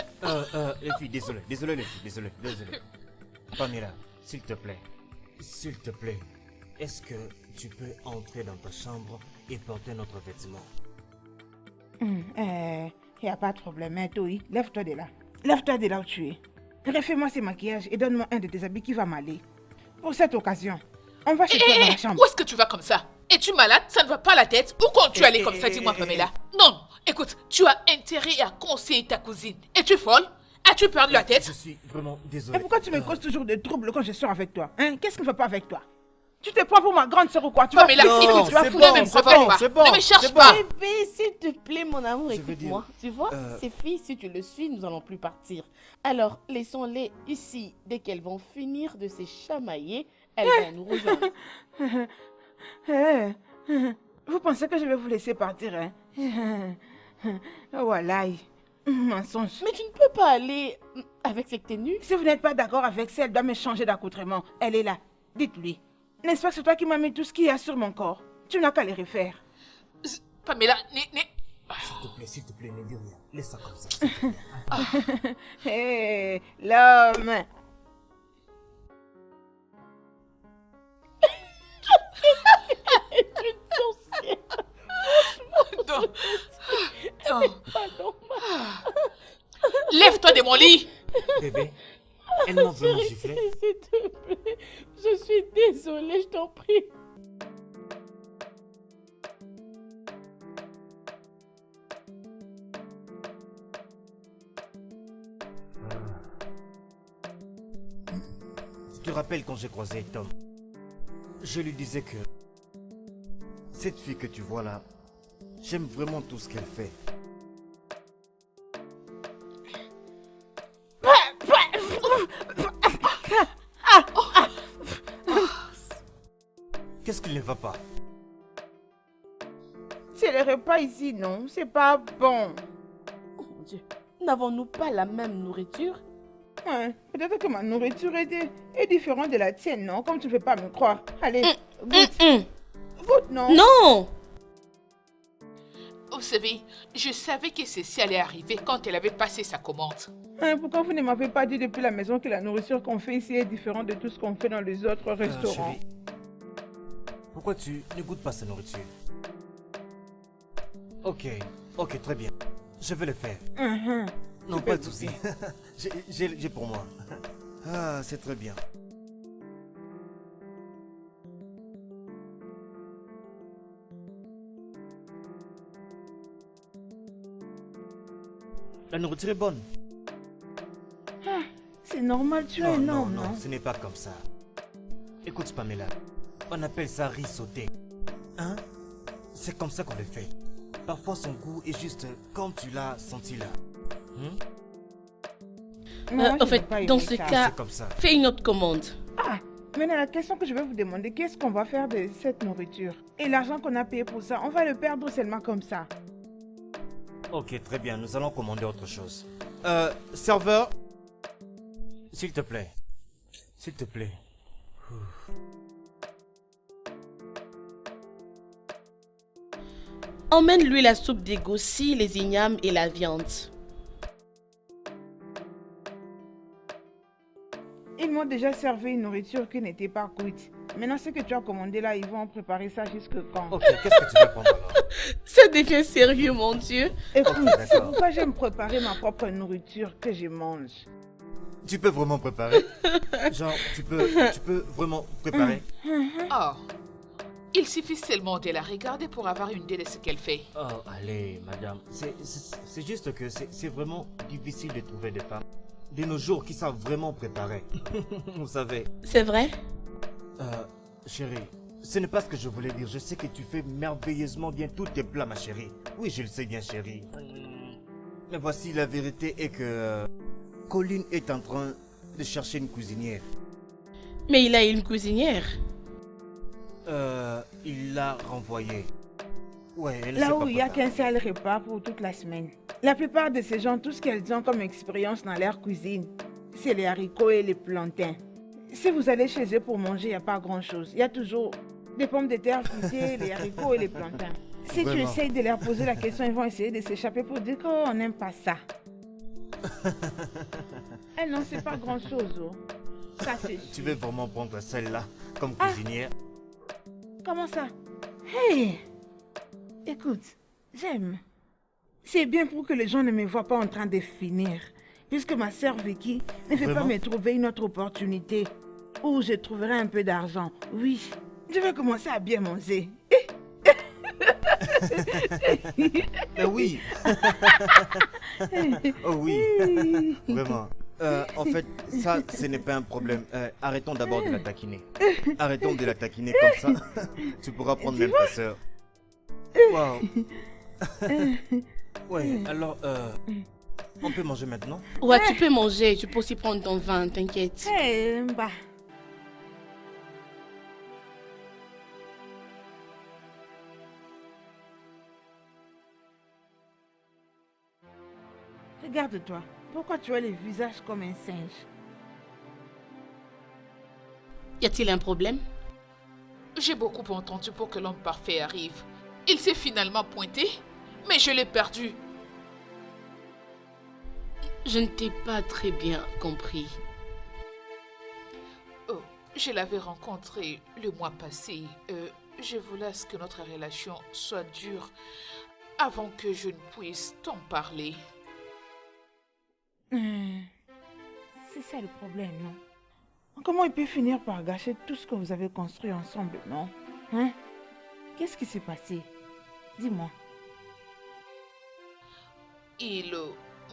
Les filles, désolé, les filles, désolé. Pamela, s'il te plaît, est-ce que tu peux entrer dans ta chambre et porter notre vêtement? Il n'y a pas de problème, hein, Toi, lève-toi de là. Lève-toi de là où tu es. Refais-moi ces maquillages et donne-moi un de tes habits qui va m'aller. Pour cette occasion, on va chez toi dans la chambre. Où est-ce que tu vas comme ça? Es-tu malade? Ça ne va pas la tête? Où comptes-tu aller comme ça? Dis-moi, Pamela. Non, écoute, tu as intérêt à conseiller ta cousine. Es-tu folle? As-tu perdu la tête? Je suis vraiment Et désolé. pourquoi tu me causes toujours des troubles quand je sors avec toi, hein? Qu'est-ce qui ne va pas avec toi? Tu te prends pour ma grande sœur ou quoi? Tu vas Pamela, faire ce écoute, que tu vas c'est foutre. ne me provoque pas. c'est bon, Ne me cherche c'est bon. pas. Bébé, s'il te plaît, mon amour, Je veux écoute-moi. dire, Tu vois, ces filles, si tu le suis, nous n'allons plus partir. Alors, laissons-les ici. Dès qu'elles vont finir de se chamailler, elles vont nous rejoindre. Vous pensez que je vais vous laisser partir, hein? Voilà. Mensonge. Mais tu ne peux pas aller avec cette tenue. Si vous n'êtes pas d'accord avec ça, elle doit me changer d'accoutrement. Elle est là. Dites-lui. N'est-ce pas que c'est toi qui m'as mis tout ce qu'il y a sur mon corps? Tu n'as qu'à les refaire. Pamela, S'il te plaît, ne dis rien. Laisse ça comme ça. s'il te plaît. Hé, l'homme. Non. Non. Lève-toi de mon lit. Bébé, elle m'a vraiment giflé. S'il te plaît, je suis désolée, je t'en prie. Tu te rappelles quand j'ai croisé Tom? Je lui disais que cette fille que tu vois là, j'aime vraiment tout ce qu'elle fait. Qu'est-ce qui ne va pas? C'est le repas ici, non? C'est pas bon. Oh mon Dieu, n'avons-nous pas la même nourriture? Ouais, peut-être que ma nourriture est différente de la tienne, non? Comme tu ne veux pas me croire. Allez, goûte. Goûte, non? Non! Vous savez, je savais que ceci allait arriver quand elle avait passé sa commande. Hein, pourquoi vous ne m'avez pas dit depuis la maison que la nourriture qu'on fait ici est différente de tout ce qu'on fait dans les autres restaurants? Chérie, pourquoi tu ne goûtes pas sa nourriture? Ok, très bien. Je vais le faire. Non, pas de souci. J'ai pour moi. Ah, c'est très bien. La nourriture est bonne. Ah, c'est normal, tu es un homme, non? Non, ce n'est pas comme ça. Écoute, Pamela, on appelle ça riz sauté. Hein? C'est comme ça qu'on le fait. Parfois, son goût est juste comme tu l'as senti là. Moi, En je fait, n'ai pas dans aimé ce ça. cas, C'est comme ça. fais une autre commande. Ah, maintenant la question que je vais vous demander, qu'est-ce qu'on va faire de cette nourriture? Et l'argent qu'on a payé pour ça, on va le perdre seulement comme ça? Ok, très bien, nous allons commander autre chose. Serveur, s'il te plaît. S'il te plaît. Emmène-lui la soupe d'égossi, les ignames et la viande. Ils m'ont déjà servi une nourriture qui n'était pas cuite. Maintenant, ce que tu as commandé là, ils vont préparer ça jusque quand? Ok, qu'est-ce que tu veux prendre alors? Ça devient sérieux, mon Dieu. Écoute, Ok, c'est d'accord. pourquoi j'aime préparer ma propre nourriture que je mange. Tu peux vraiment préparer? Genre, tu peux vraiment préparer? Oh, il suffit seulement de la regarder pour avoir une idée de ce qu'elle fait. Oh, allez, madame. C'est juste que c'est vraiment difficile de trouver des femmes de nos jours qui savent vraiment préparer. Vous savez. C'est vrai? Chérie, ce n'est pas ce que je voulais dire. Je sais que tu fais merveilleusement bien tous tes plats, ma chérie. Oui, je le sais bien, chérie. Mais voici, la vérité est que Colin est en train de chercher une cuisinière. Mais il a une cuisinière. Il l'a renvoyée. Ouais, elle ne sait Là pas où il n'y a préparer. qu'un seul repas pour toute la semaine. La plupart de ces gens, tout ce qu'elles ont comme expérience dans leur cuisine, c'est les haricots et les plantains. Si vous allez chez eux pour manger, il n'y a pas grand-chose. Il y a toujours des pommes de terre fritées, les haricots et les plantains. Si tu Vraiment. essayes de leur poser la question, ils vont essayer de s'échapper pour dire qu'on n'aime pas ça. Eh non, c'est pas grand-chose. Oh. Ça, c'est Tu sûr. veux vraiment prendre celle-là comme Ah. cuisinière? Comment ça? Hey! Écoute, j'aime. C'est bien pour que les gens ne me voient pas en train de finir. Puisque ma sœur Vicky ne fait pas Vraiment? me trouver une autre opportunité où je trouverai un peu d'argent. Oui, je vais commencer à bien manger. Oui. Oh oui. Vraiment. En fait, ça, ce n'est pas un problème. Arrêtons d'abord de la taquiner. Arrêtons de la taquiner comme ça. Tu pourras prendre même ta sœur. Wow. Ouais, alors, on peut manger maintenant? Ouais, tu peux manger. Tu peux aussi prendre ton vin, t'inquiète. Hey, bah. Regarde-toi. Pourquoi tu as le visage comme un singe? Y a-t-il un problème? J'ai beaucoup entendu pour que l'homme parfait arrive. Il s'est finalement pointé, Mais je l'ai perdu. Je ne t'ai pas très bien compris. Oh, je l'avais rencontré le mois passé. Je voulais que notre relation soit dure avant que je ne puisse t'en parler. C'est ça le problème, non? Comment il peut finir par gâcher tout ce que vous avez construit ensemble, non? Hein? Qu'est-ce qui s'est passé? Dis-moi. Il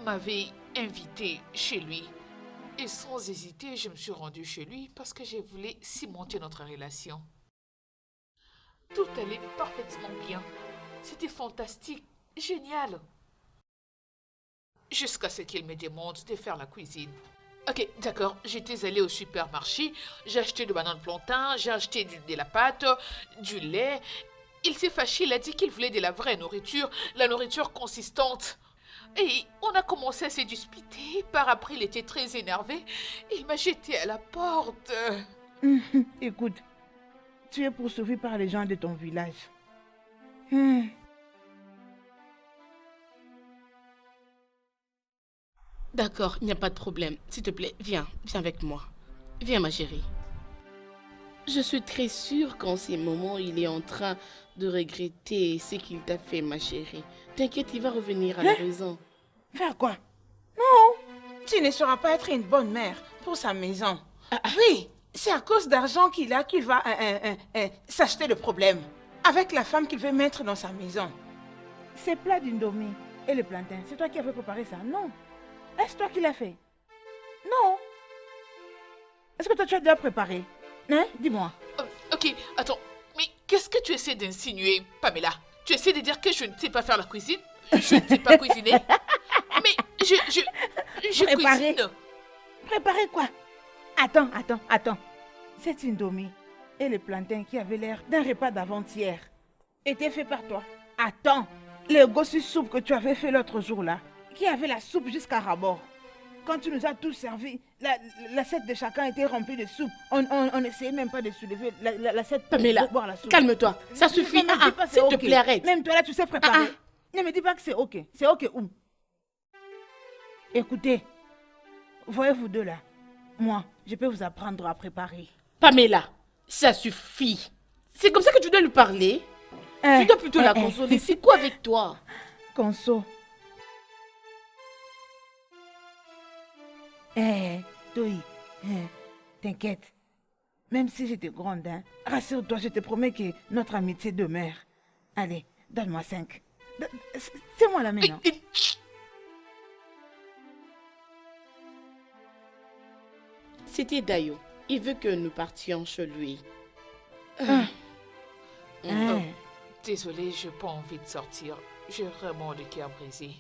m'avait invité chez lui. Et sans hésiter, je me suis rendue chez lui parce que je voulais cimenter notre relation. Tout allait parfaitement bien. C'était fantastique, génial. Jusqu'à ce qu'il me demande de faire la cuisine. Ok, d'accord, j'étais allée au supermarché, j'ai acheté de bananes plantain, j'ai acheté de la pâte, du lait. Il s'est fâché, il a dit qu'il voulait de la vraie nourriture, la nourriture consistante. Et on a commencé à se disputer. Par après, il était très énervé. Il m'a jeté à la porte. Écoute, tu es poursuivi par les gens de ton village. D'accord, il n'y a pas de problème. S'il te plaît, viens avec moi. Viens, ma chérie. Je suis très sûre qu'en ces moments, il est en train de regretter ce qu'il t'a fait, ma chérie. T'inquiète, il va revenir à la raison. Faire quoi? Non, tu ne sauras pas être une bonne mère pour sa maison. Oui, c'est à cause d'argent qu'il a qu'il va s'acheter le problème. Avec la femme qu'il veut mettre dans sa maison. Ces plats d'indomie et le plantain, c'est toi qui avais préparé ça? Non. Est-ce toi qui l'as fait? Non. Est-ce que toi tu as déjà préparé? Hein? Dis-moi. Ok, attends. Mais qu'est-ce que tu essaies d'insinuer, Pamela? Tu essaies de dire que je ne sais pas faire la cuisine? Je ne sais pas cuisiner? Mais je Préparer. cuisine. Préparer quoi? Attends. Cette indomie et le plantain qui avait l'air d'un repas d'avant-hier était fait par toi. Attends, le gossu soupe que tu avais fait l'autre jour là, qui avait la soupe jusqu'à rabord. Quand tu nous as tous servi, l'assiette de chacun était remplie de soupe. On n'essayait même pas de soulever l'assiette Pamela, pour boire la soupe. calme-toi, ça suffit. Ne me dis pas c'est S'il te ok. plaît, arrête. Même toi là, tu sais préparer. Ne me dis pas que c'est ok. C'est ok où? Écoutez, voyez-vous deux là, moi, je peux vous apprendre à préparer. Pamela, ça suffit. C'est comme ça que tu dois lui parler. Tu dois plutôt la consoler. C'est quoi avec toi? Conso. Toi, t'inquiète. Même si j'étais grande, hein, rassure-toi, je te promets que notre amitié demeure. Allez, donne-moi 5. C'est moi la main, non? C'était Dayo. Il veut que nous partions chez lui. Désolée, je n'ai pas envie de sortir. J'ai vraiment le cœur brisé.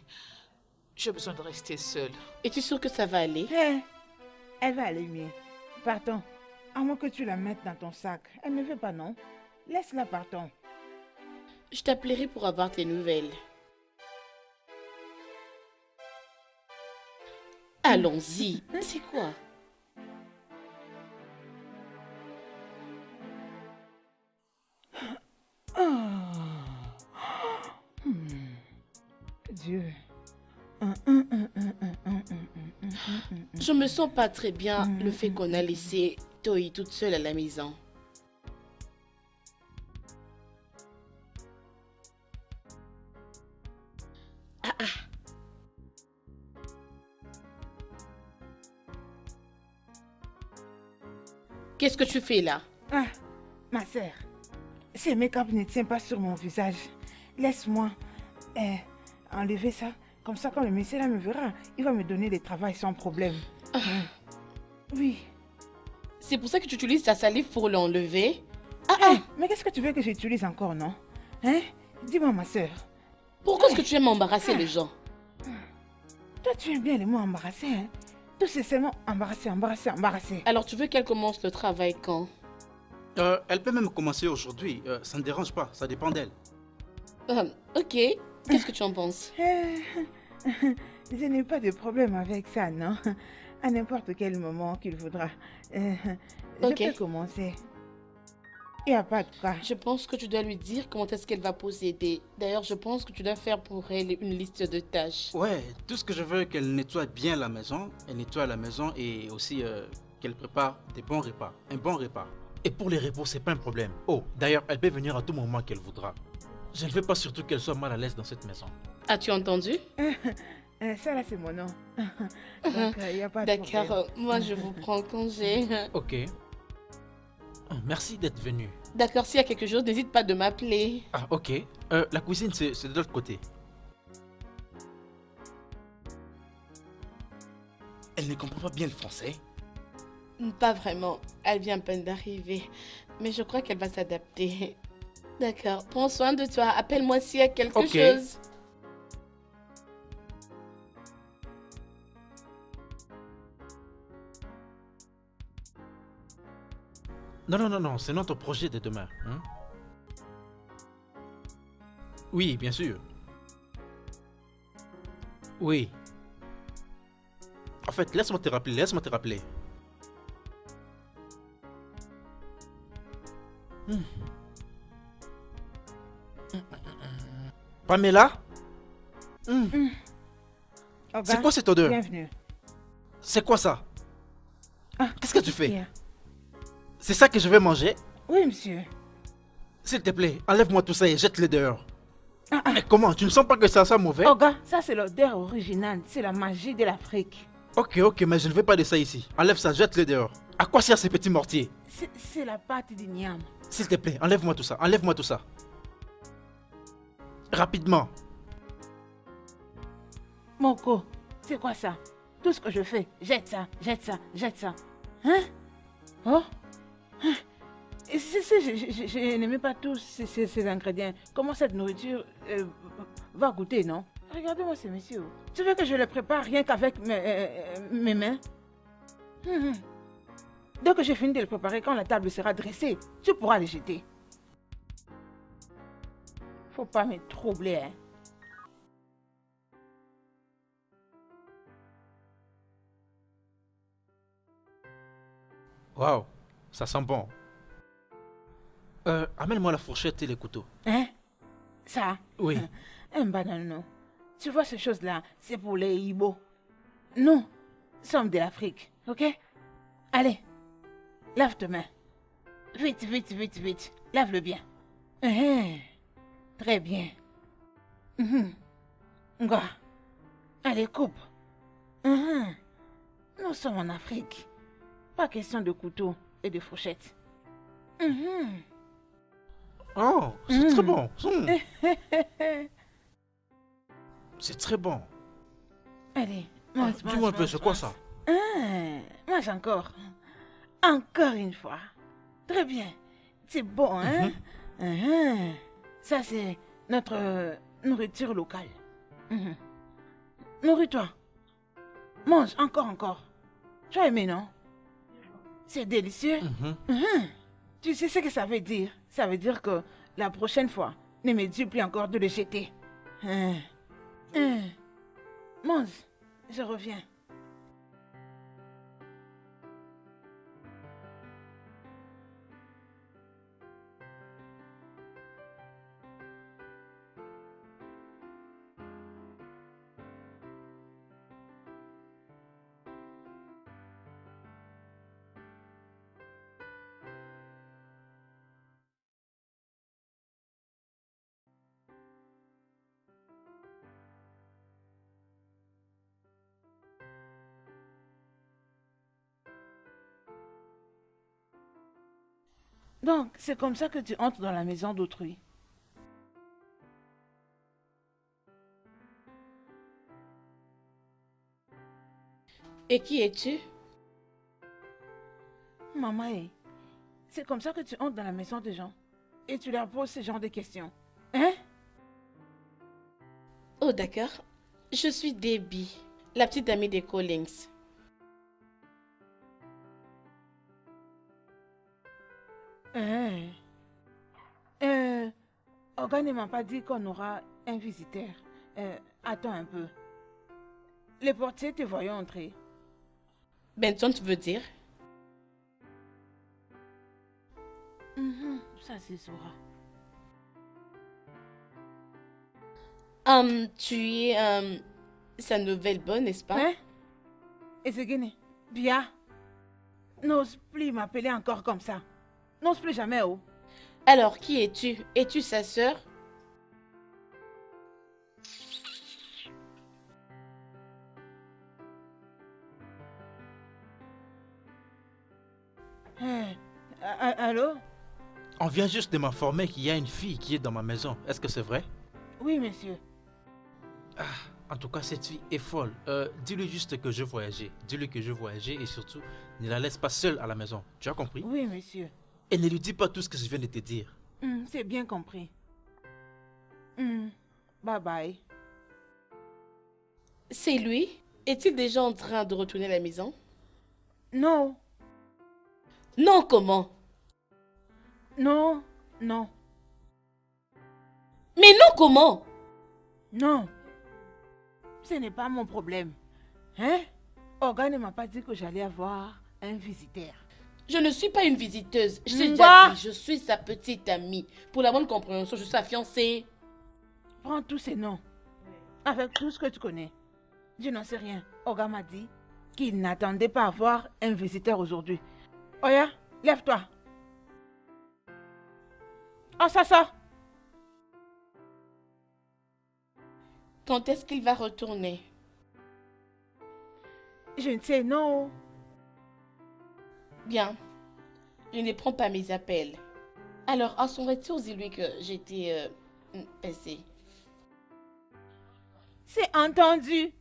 J'ai besoin de rester seule. Es-tu sûre que ça va aller? Elle va aller mieux. Partons. À moins que tu la mettes dans ton sac. Elle ne veut pas, non? Laisse-la, partons. Je t'appellerai pour avoir tes nouvelles. Allons-y. C'est quoi? Dieu. Je me sens pas très bien le fait qu'on a laissé Toi toute seule à la maison. Qu'est-ce que tu fais là? Ma sœur, ce make-up ne tient pas sur mon visage. Laisse-moi enlever ça. Comme ça, quand le monsieur là me verra, il va me donner des travail sans problème. Oui. C'est pour ça que tu utilises ta salive pour l'enlever? Mais qu'est-ce que tu veux que j'utilise encore, non? Hein? Dis-moi, ma sœur. Pourquoi est-ce que tu aimes embarrasser les gens? Toi, tu aimes bien les mots embarrassés, hein? Tout c'est seulement embarrassé. Alors tu veux qu'elle commence le travail quand? Elle peut même commencer aujourd'hui. Ça ne dérange pas, ça dépend d'elle. Ok. Qu'est-ce que tu en penses? Je n'ai pas de problème avec ça, non? À n'importe quel moment qu'il voudra. Je peux commencer. Il n'y a pas de cas. Je pense que tu dois lui dire comment est-ce qu'elle va procéder. D'ailleurs, je pense que tu dois faire pour elle une liste de tâches. Ouais, tout ce que je veux, qu'elle nettoie bien la maison. Elle nettoie la maison et aussi qu'elle prépare des bons repas. Un bon repas. Et pour les repos, c'est pas un problème. Oh, d'ailleurs, elle peut venir à tout moment qu'elle voudra. Je ne veux pas surtout qu'elle soit mal à l'aise dans cette maison. As-tu entendu? Ça là, c'est mon nom. Donc, il n'y a pas de problème. D'accord, moi je vous prends congé. Ok. Oh, merci d'être venu. D'accord, s'il y a quelque chose, n'hésite pas de m'appeler. Ah, ok. La cuisine, c'est de l'autre côté. Elle ne comprend pas bien le français. Pas vraiment, elle vient à peine d'arriver. Mais je crois qu'elle va s'adapter. D'accord, prends soin de toi. Appelle-moi s'il y a quelque Ok. chose. Non, c'est notre projet de demain. Hein? Oui, bien sûr. Oui. En fait, laisse-moi te rappeler. Hmm. Pamela? Hmm. Oga, C'est quoi cette odeur? Bienvenue. C'est quoi ça? Ah, Qu'est-ce que tu qu'est-ce qu'il y fais? a? C'est ça que je vais manger? Oui, monsieur. S'il te plaît, enlève-moi tout ça et jette-le dehors. Ah, Mais comment? Tu ne sens pas que ça sent mauvais? Oga, ça c'est l'odeur originale. C'est la magie de l'Afrique. Ok, mais je ne veux pas de ça ici. Enlève ça, jette-le dehors. À quoi servent ces petits mortiers? C'est la pâte d'igname. S'il te plaît, enlève-moi tout ça. Rapidement. Moko, c'est quoi ça? Tout ce que je fais, jette ça. Hein? Oh? Hein? Et je n'aimais pas tous ces ingrédients. Comment cette nourriture va goûter, non? Regardez-moi ces messieurs. Tu veux que je les prépare rien qu'avec mes mains? Dès que j'ai fini de le préparer, quand la table sera dressée, tu pourras les jeter. Faut pas me troubler, hein. Waouh, ça sent bon. Amène-moi la fourchette et les couteaux. Hein? Ça? Oui. Un banano. Tu vois ces choses-là, c'est pour les Ibo. Nous sommes de l'Afrique, ok? Allez, lave tes mains. Vite. Lave-le bien. Très bien. Nga. Allez, coupe. Nous sommes en Afrique. Pas question de couteau et de fourchette. Oh, c'est très bon. C'est très bon. Allez, Ah, mange, dis-moi un peu, c'est quoi ça? Mange encore. Encore une fois. Très bien. C'est bon, hein? Ça, c'est notre nourriture locale. Nourris-toi. Mange encore. Tu as aimé, non? C'est délicieux. Tu sais ce que ça veut dire? Ça veut dire que la prochaine fois, ne me dis plus encore de le jeter. Mange, je reviens. Donc, c'est comme ça que tu entres dans la maison d'autrui. Et qui es-tu? Maman, c'est comme ça que tu entres dans la maison des gens. Et tu leur poses ce genre de questions. Hein? Oh d'accord. Je suis Debbie, la petite amie des Collins. Oga ne m'a pas dit qu'on aura un visiteur. Attends un peu. Les portiers te voyons entrer. Benson, tu veux dire? Ça se saura. Tu es sa nouvelle bonne, n'est-ce pas? Hein? Et c'est Guinée. Bien. N'ose plus m'appeler encore comme ça. N'ose plus jamais, oh. Alors, qui es-tu? Es-tu sa sœur? Allô? On vient juste de m'informer qu'il y a une fille qui est dans ma maison. Est-ce que c'est vrai? Oui, monsieur. En tout cas, cette fille est folle. Dis-lui juste que je voyageais. Dis-lui que je voyageais et surtout, ne la laisse pas seule à la maison. Tu as compris? Oui, monsieur. Et ne lui dis pas tout ce que je viens de te dire. C'est bien compris. Bye bye. C'est lui? Est-il déjà en train de retourner à la maison? Non. Non, comment? Non. Non. Mais non, comment? Non. Ce n'est pas mon problème. Hein? Olga ne m'a pas dit que j'allais avoir un visiteur. Je ne suis pas une visiteuse. Je t'ai Bah. déjà dit, je suis sa petite amie. Pour la bonne compréhension, je suis sa fiancée. Prends tous ces noms. Avec tout ce que tu connais. Je n'en sais rien. Olga m'a dit qu'il n'attendait pas à avoir un visiteur aujourd'hui. Oya, lève-toi. Oh, ça. Quand est-ce qu'il va retourner? Je ne sais, non. Bien. Il ne prend pas mes appels. Alors, à son retour, dis-lui que j'étais pressée. C'est entendu.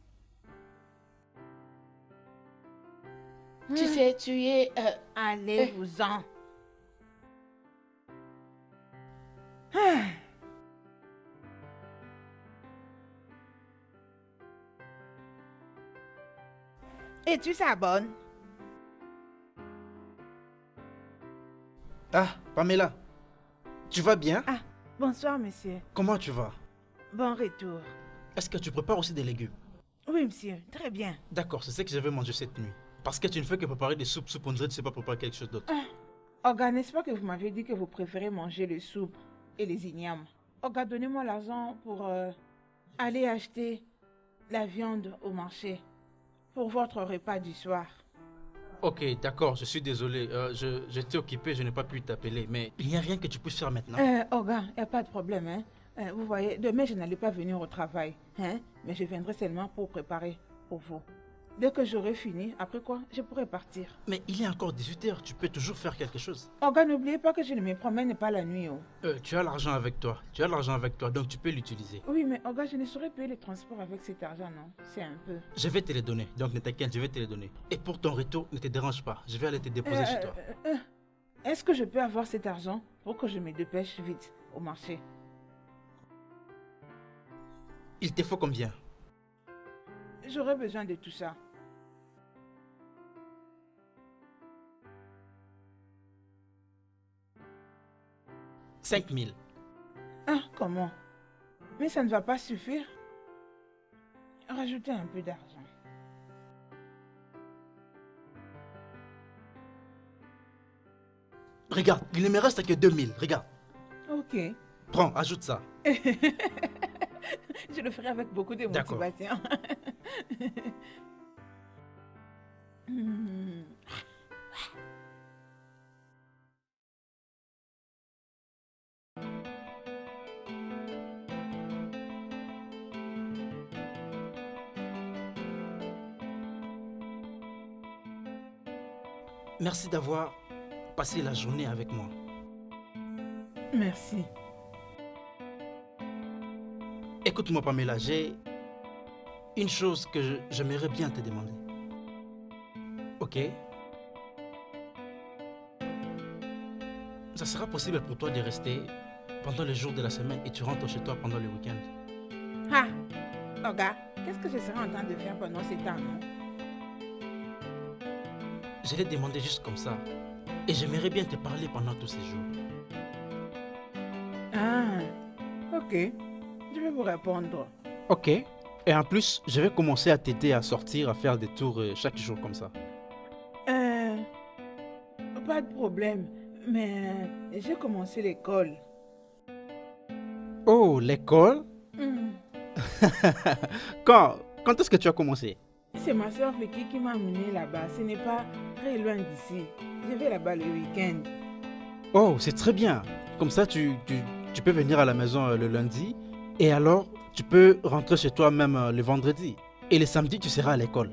Tu sais, tu es... Allez-vous-en. Et tu s'abonnes? Ah, Pamela. Tu vas bien? Ah, bonsoir, monsieur. Comment tu vas? Bon retour. Est-ce que tu prépares aussi des légumes? Oui, monsieur, très bien. D'accord, c'est ce que je vais manger cette nuit. Parce que tu ne fais que préparer des soupes, on dirait que tu ne sais pas préparer quelque chose d'autre. Olga, n'est-ce pas que vous m'avez dit que vous préférez manger le soupe et les ignames? Olga, donnez-moi l'argent pour aller acheter la viande au marché pour votre repas du soir. Ok, d'accord, je suis désolé. J'étais occupé, je n'ai pas pu t'appeler. Mais il n'y a rien que tu puisses faire maintenant. Olga, il n'y a pas de problème. Hein? Vous voyez, demain, je n'allais pas venir au travail. Hein? Mais je viendrai seulement pour préparer pour vous. Dès que j'aurai fini, après quoi, je pourrai partir. Mais il est encore 18h, tu peux toujours faire quelque chose. Olga, n'oubliez pas que je ne me promène pas la nuit. Oh. Tu as l'argent avec toi. Tu as l'argent avec toi, donc tu peux l'utiliser. Oui, mais Olga, je ne saurais payer les transports avec cet argent, non? C'est un peu... Je vais te les donner, donc ne t'inquiète, je vais te les donner. Et pour ton retour, ne te dérange pas, je vais aller te déposer chez toi. Est-ce que je peux avoir cet argent pour que je me dépêche vite au marché? Il te faut combien? J'aurais besoin de tout ça. « 5 000. Ah, comment? Mais ça ne va pas suffire. Rajoutez un peu d'argent. Regarde, il ne me reste que 2 000, regarde. Ok. Prends, ajoute ça. Je le ferai avec beaucoup de D'accord. motivation. Merci d'avoir passé la journée avec moi. Merci. Écoute-moi, Pamela, j'ai une chose que j'aimerais bien te demander. Ok? Ça sera possible pour toi de rester pendant les jours de la semaine et tu rentres chez toi pendant le week-end. Ah, Olga, qu'est-ce que je serai en train de faire pendant ces temps, non? Je l'ai demandé juste comme ça. Et j'aimerais bien te parler pendant tous ces jours. Ah, ok. Je vais vous répondre. Ok. Et en plus, je vais commencer à t'aider à sortir, à faire des tours chaque jour comme ça. Pas de problème. Mais j'ai commencé l'école. Oh, l'école? Hmm. Quand est-ce que tu as commencé? C'est ma soeur Vicky qui m'a amené là-bas. Ce n'est pas très loin d'ici. Je vais là-bas le week-end. Oh, c'est très bien. Comme ça, tu peux venir à la maison le lundi et alors tu peux rentrer chez toi même le vendredi. Et le samedi, tu seras à l'école.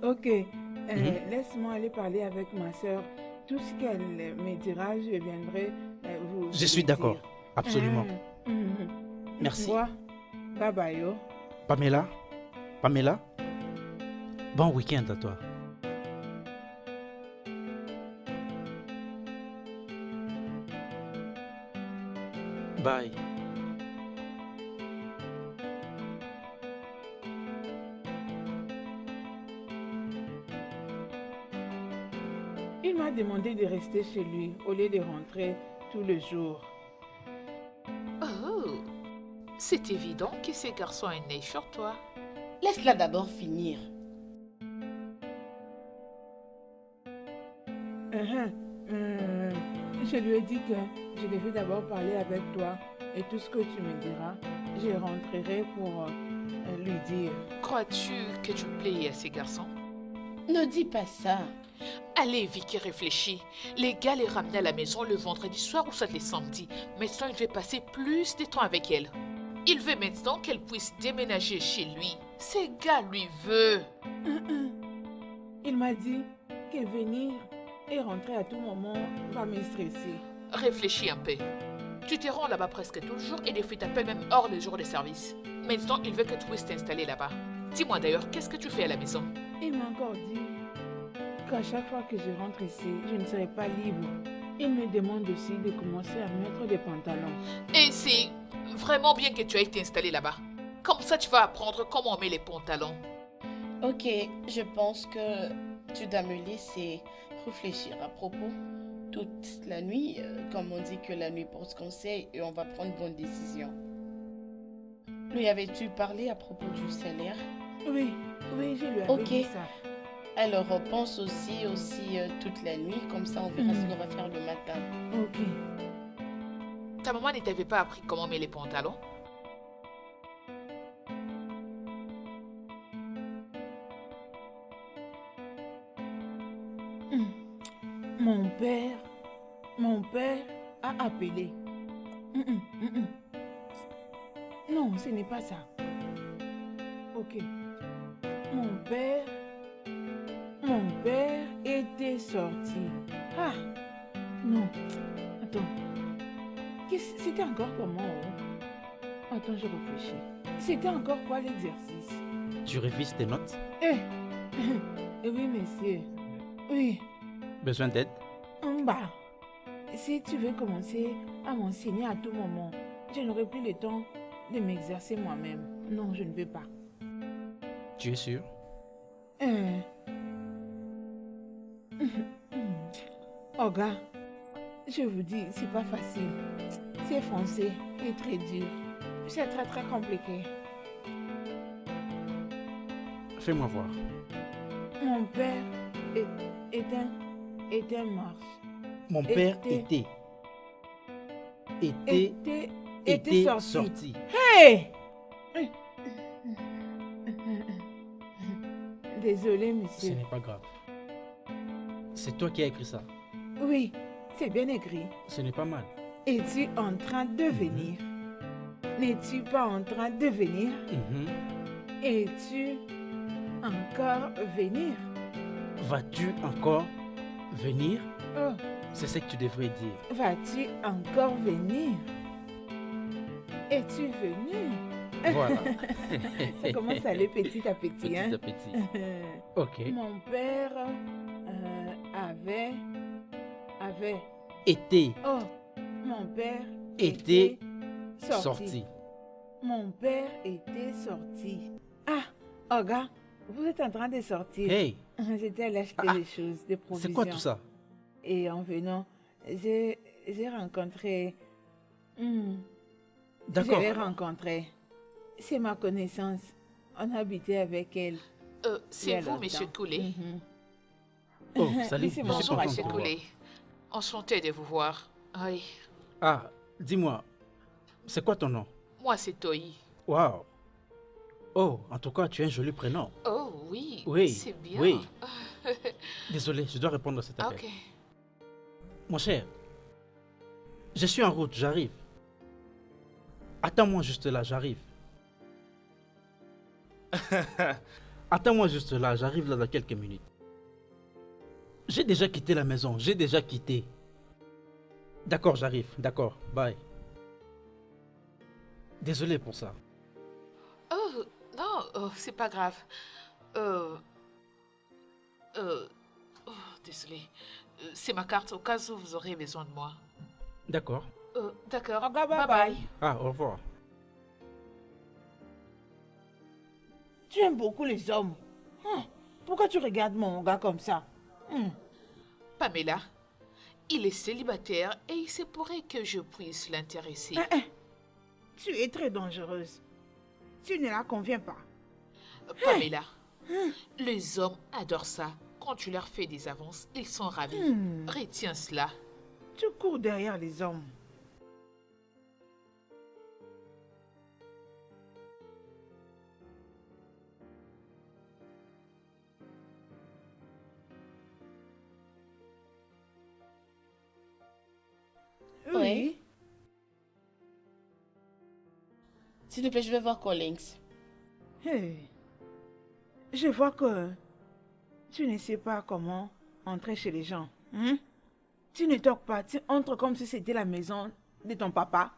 Ok. Laisse-moi aller parler avec ma soeur. Tout ce qu'elle me dira, je viendrai vous Je suis le d'accord. dire. Absolument. Mhm. Merci. Toi, bye bye. Oh. Pamela, bon week-end à toi. Bye. Il m'a demandé de rester chez lui au lieu de rentrer tous les jours. Oh, c'est évident que ce garçon est né sur toi. Laisse-la d'abord finir. Je lui ai dit que je devais d'abord parler avec toi et tout ce que tu me diras, je rentrerai pour lui dire. Crois-tu que tu plais à ces garçons? Ne dis pas ça. Allez, Vicky, réfléchis. Les gars les ramenaient à la maison le vendredi soir ou soit les samedis. Maintenant, il veut passer plus de temps avec elle. Il veut maintenant qu'elle puisse déménager chez lui. Ces gars lui veut. Il m'a dit que venir et rentrer à tout moment va me stresser. Réfléchis un peu. Tu te rends là-bas presque toujours et des fois t'appelles même hors les jours de service. Maintenant, il veut que tu puisses t'installer là-bas. Dis-moi d'ailleurs, qu'est-ce que tu fais à la maison? Il m'a encore dit qu'à chaque fois que je rentre ici, je ne serai pas libre. Il me demande aussi de commencer à mettre des pantalons. Et c'est vraiment bien que tu ailles t'installer là-bas. Comme ça, tu vas apprendre comment on met les pantalons. Ok, je pense que tu dois me laisser réfléchir à propos. Toute la nuit, comme on dit que la nuit porte conseil et on va prendre bonne décision. Lui avais-tu parlé à propos du salaire? Oui, je lui avais Ok. dit ça. Alors pense aussi toute la nuit, comme ça on verra ce qu'on va faire le matin. Ok. Ta maman ne t'avait pas appris comment on met les pantalons? Mon père a appelé. Non, ce n'est pas ça. Ok. Mon père était sorti. Ah, non. Attends. C'était encore comment? Attends, je réfléchis. C'était encore quoi l'exercice? Tu révises tes notes? Oui, monsieur. Oui. Besoin d'aide? Bah, si tu veux commencer à m'enseigner à tout moment, je n'aurai plus le temps de m'exercer moi-même. Non, je ne veux pas. Tu es sûr? Oh gars, je vous dis, c'est pas facile. C'est français et très dur. C'est très très compliqué. Fais-moi voir. Mon père était mort. Mon père était sorti. Hey! Désolé, Ce monsieur. n'est pas grave. C'est toi qui as écrit ça. Oui, c'est bien écrit. Ce n'est pas mal. Es-tu en train de venir? N'es-tu pas en train de venir? Es-tu encore venir? Vas-tu encore venir? Oh, C'est ce que tu devrais dire. vas-tu encore venir? Es-tu venu? Voilà. Ça commence à aller petit à petit, Petit hein? à petit. Ok. Mon père avait... Était Oh, mon père Était sorti. Mon père était sorti. Ah, oh gars, vous êtes en train de sortir. Hey, J'étais allée acheter des choses, des provisions. c'est quoi tout ça? Et en venant, j'ai rencontré... D'accord. Je l'ai rencontrée. C'est ma connaissance. On habitait avec elle. il y C'est a vous, longtemps. monsieur Coulé. Mhm. Oh, salut. Oui, c'est je mon suis Bonjour, content de monsieur te voir. Coulé. Enchanté de vous voir. Oui, Ah, dis-moi, c'est quoi ton nom? moi c'est Toi. Waouh. Oh, en tout cas, tu as un joli prénom. Oh oui, Oui, c'est bien. oui. Désolé, je dois répondre à cet appel. Ok. Mon cher, je suis en route, j'arrive. Attends-moi juste là, j'arrive. Attends-moi juste là, j'arrive là dans quelques minutes. J'ai déjà quitté la maison, j'ai déjà quitté. D'accord, j'arrive, d'accord, bye. Désolé pour ça. Oh, non, c'est pas grave. Oh, désolé. C'est ma carte au cas où vous aurez besoin de moi. D'accord. D'accord, Ok, bye bye bye. Ah, au revoir. Tu aimes beaucoup les hommes. Pourquoi tu regardes mon gars comme ça? Pamela, il est célibataire et il se pourrait que je puisse l'intéresser. Tu es très dangereuse. Tu ne la conviens pas. Pamela, les hommes adorent ça. Quand tu leur fais des avances, ils sont ravis. Retiens cela. Tu cours derrière les hommes. Oui. S'il te plaît, je vais voir Collins. Hey. Je vois que tu ne sais pas comment entrer chez les gens. Tu ne toques pas, tu entres comme si c'était la maison de ton papa.